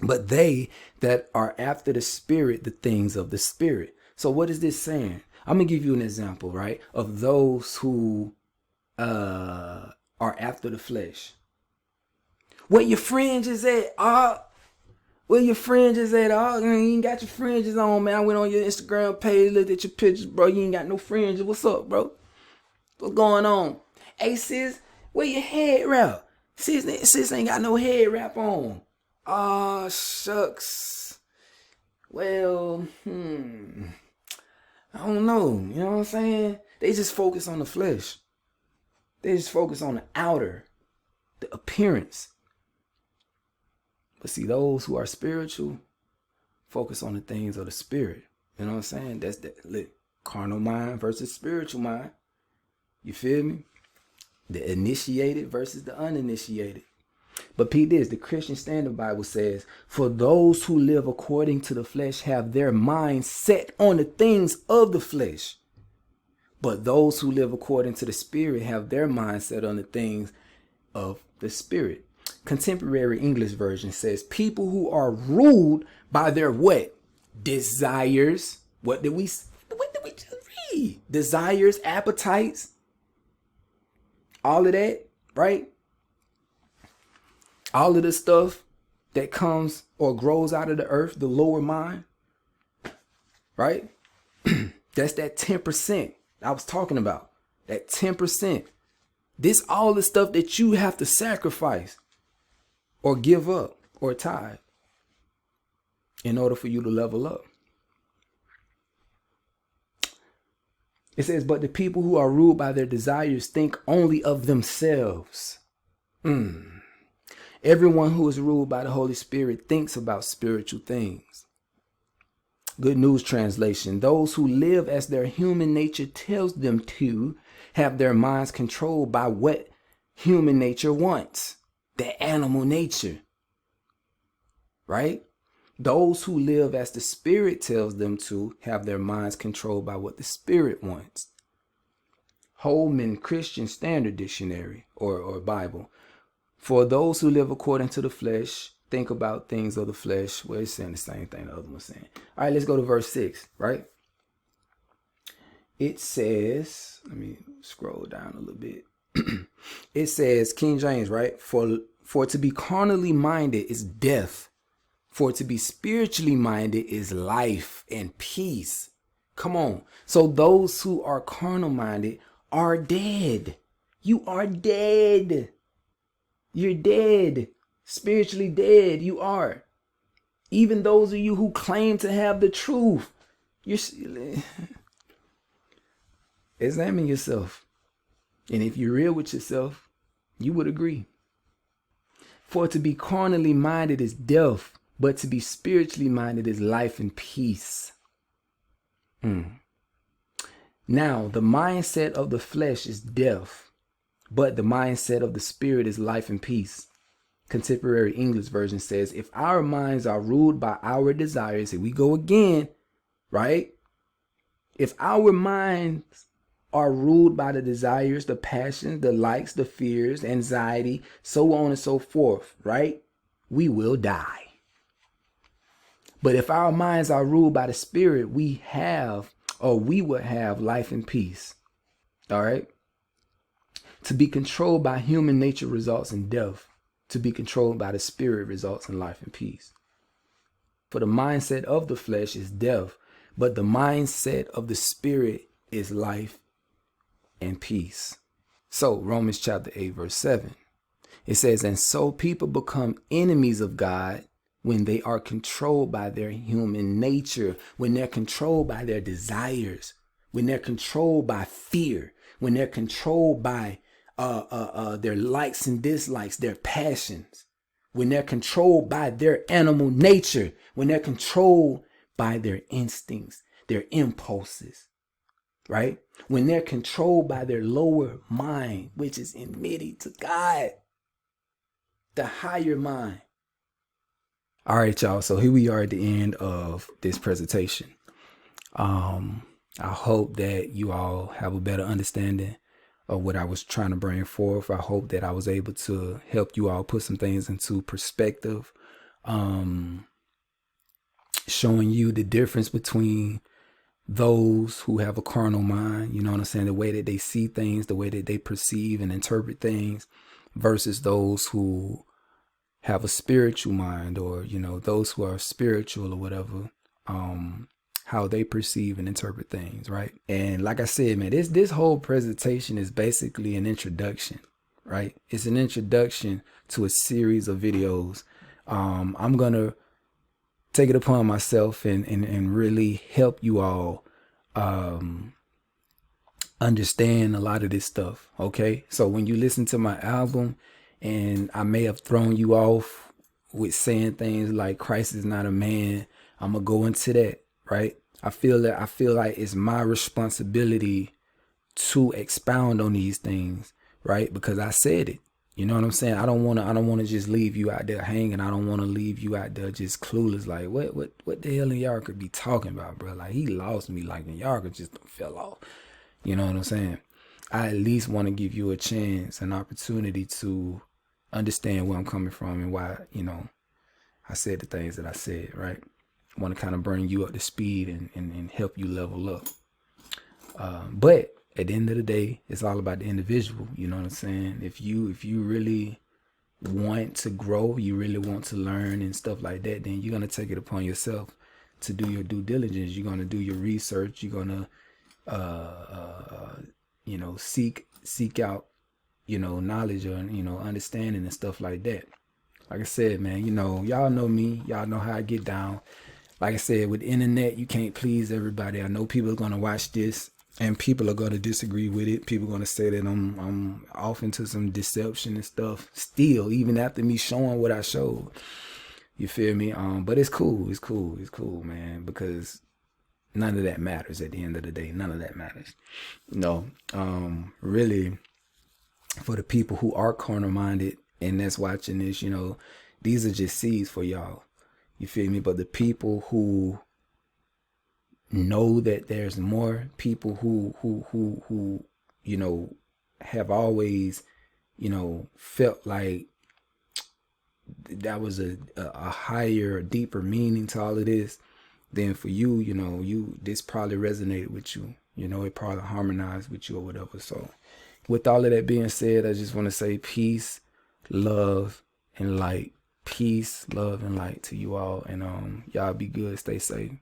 but they that are after the spirit, the things of the spirit. So what is this saying? I'm going to give you an example, right? Of those who are after the flesh. Where your fringes at? Where your fringes at? You ain't got your fringes on, man. I went on your Instagram page, looked at your pictures, bro. You ain't got no fringes. What's up, bro? What's going on? Hey, sis, where your head wrap? Sis ain't got no head wrap on. Oh, shucks. Well, I don't know. You know what I'm saying? They just focus on the flesh. They just focus on the outer, the appearance. But see, those who are spiritual focus on the things of the spirit. You know what I'm saying? That's the carnal mind versus spiritual mind. You feel me? The initiated versus the uninitiated. But Pete, the Christian Standard Bible says, for those who live according to the flesh have their mind set on the things of the flesh. But those who live according to the spirit have their mind set on the things of the spirit. Contemporary English version says people who are ruled by their what? Desires. What did we just read? Desires, appetites, all of that, right? All of the stuff that comes or grows out of the earth, the lower mind, right? That's that 10% I was talking about. That 10%. This all the stuff that you have to sacrifice or give up or tithe in order for you to level up. It says, but the people who are ruled by their desires think only of themselves. Everyone who is ruled by the Holy Spirit thinks about spiritual things. Good News Translation. Those who live as their human nature tells them to have their minds controlled by what human nature wants. The animal nature. Right? Those who live as the Spirit tells them to have their minds controlled by what the Spirit wants. Holman Christian Standard Dictionary or Bible. For those who live according to the flesh, think about things of the flesh. Well, it's saying the same thing the other one's saying. All right, let's go to verse 6, right? it says, let me scroll down a little bit. It says, King James, right? For to be carnally minded is death. For to be spiritually minded is life and peace. Come on. So those who are carnal minded are dead. You are dead. You're dead. Spiritually dead. You are. Even those of you who claim to have the truth, you're examine yourself. And if you're real with yourself, you would agree. For to be carnally minded is death, but to be spiritually minded is life and peace. Now, the mindset of the flesh is death, but the mindset of the spirit is life and peace. Contemporary English version says, if our minds are ruled by our desires, here we go again, right? If our minds are ruled by the desires, the passions, the likes, the fears, anxiety, so on and so forth, right? We will die. But if our minds are ruled by the spirit, we will have life and peace. All right? To be controlled by human nature results in death. To be controlled by the spirit results in life and peace. For the mindset of the flesh is death, but the mindset of the spirit is life and peace. So Romans chapter 8, verse 7, it says, and so people become enemies of God when they are controlled by their human nature, when they're controlled by their desires, when they're controlled by fear, when they're controlled by their likes and dislikes, their passions, when they're controlled by their animal nature, when they're controlled by their instincts, their impulses, right? When they're controlled by their lower mind, which is enmity to God, the higher mind. All right, y'all. So here we are at the end of this presentation. I hope that you all have a better understanding of what I was trying to bring forth. I hope that I was able to help you all put some things into perspective, showing you the difference between those who have a carnal mind, you know what I'm saying, the way that they see things, the way that they perceive and interpret things, versus those who have a spiritual mind, or, you know, those who are spiritual or whatever, how they perceive and interpret things, right? And like I said, man, this whole presentation is basically an introduction, right? It's an introduction to a series of videos. I'm gonna take it upon myself and really help you all understand a lot of this stuff. Okay, so when you listen to my album, and I may have thrown you off with saying things like Christ is not a man, I'm gonna go into that, right? I feel like it's my responsibility to expound on these things, right? Because I said it. You know what I'm saying? I don't want to just leave you out there hanging. I don't want to leave you out there just clueless. Like, what the hell y'all could be talking about, bro? Like, he lost me. Like, y'all could just fell off. You know what I'm saying? I at least want to give you a chance, an opportunity to understand where I'm coming from and why, you know, I said the things that I said, right? I want to kind of bring you up to speed and help you level up. But at the end of the day, it's all about the individual. You know what I'm saying? If you really want to grow, you really want to learn and stuff like that, then you're going to take it upon yourself to do your due diligence. You're going to do your research. You're going to, you know, seek out, you know, knowledge or, you know, understanding and stuff like that. Like I said, man, you know, y'all know me. Y'all know how I get down. Like I said, with the internet, you can't please everybody. I know people are going to watch this and people are going to disagree with it. People are going to say that I'm off into some deception and stuff still, even after me showing what I showed. You feel me? But it's cool. It's cool, man, because none of that matters at the end of the day. None of that matters. No, really, for the people who are carnal minded and that's watching this, you know, these are just seeds for y'all. You feel me? But the people who know that there's more, people who, you know, have always, you know, felt like that was a higher, deeper meaning to all of this, then for you, you know, this probably resonated with you. You know, it probably harmonized with you or whatever. So with all of that being said, I just want to say peace, love, and light. Peace, love, and light to you all. And y'all be good. Stay safe.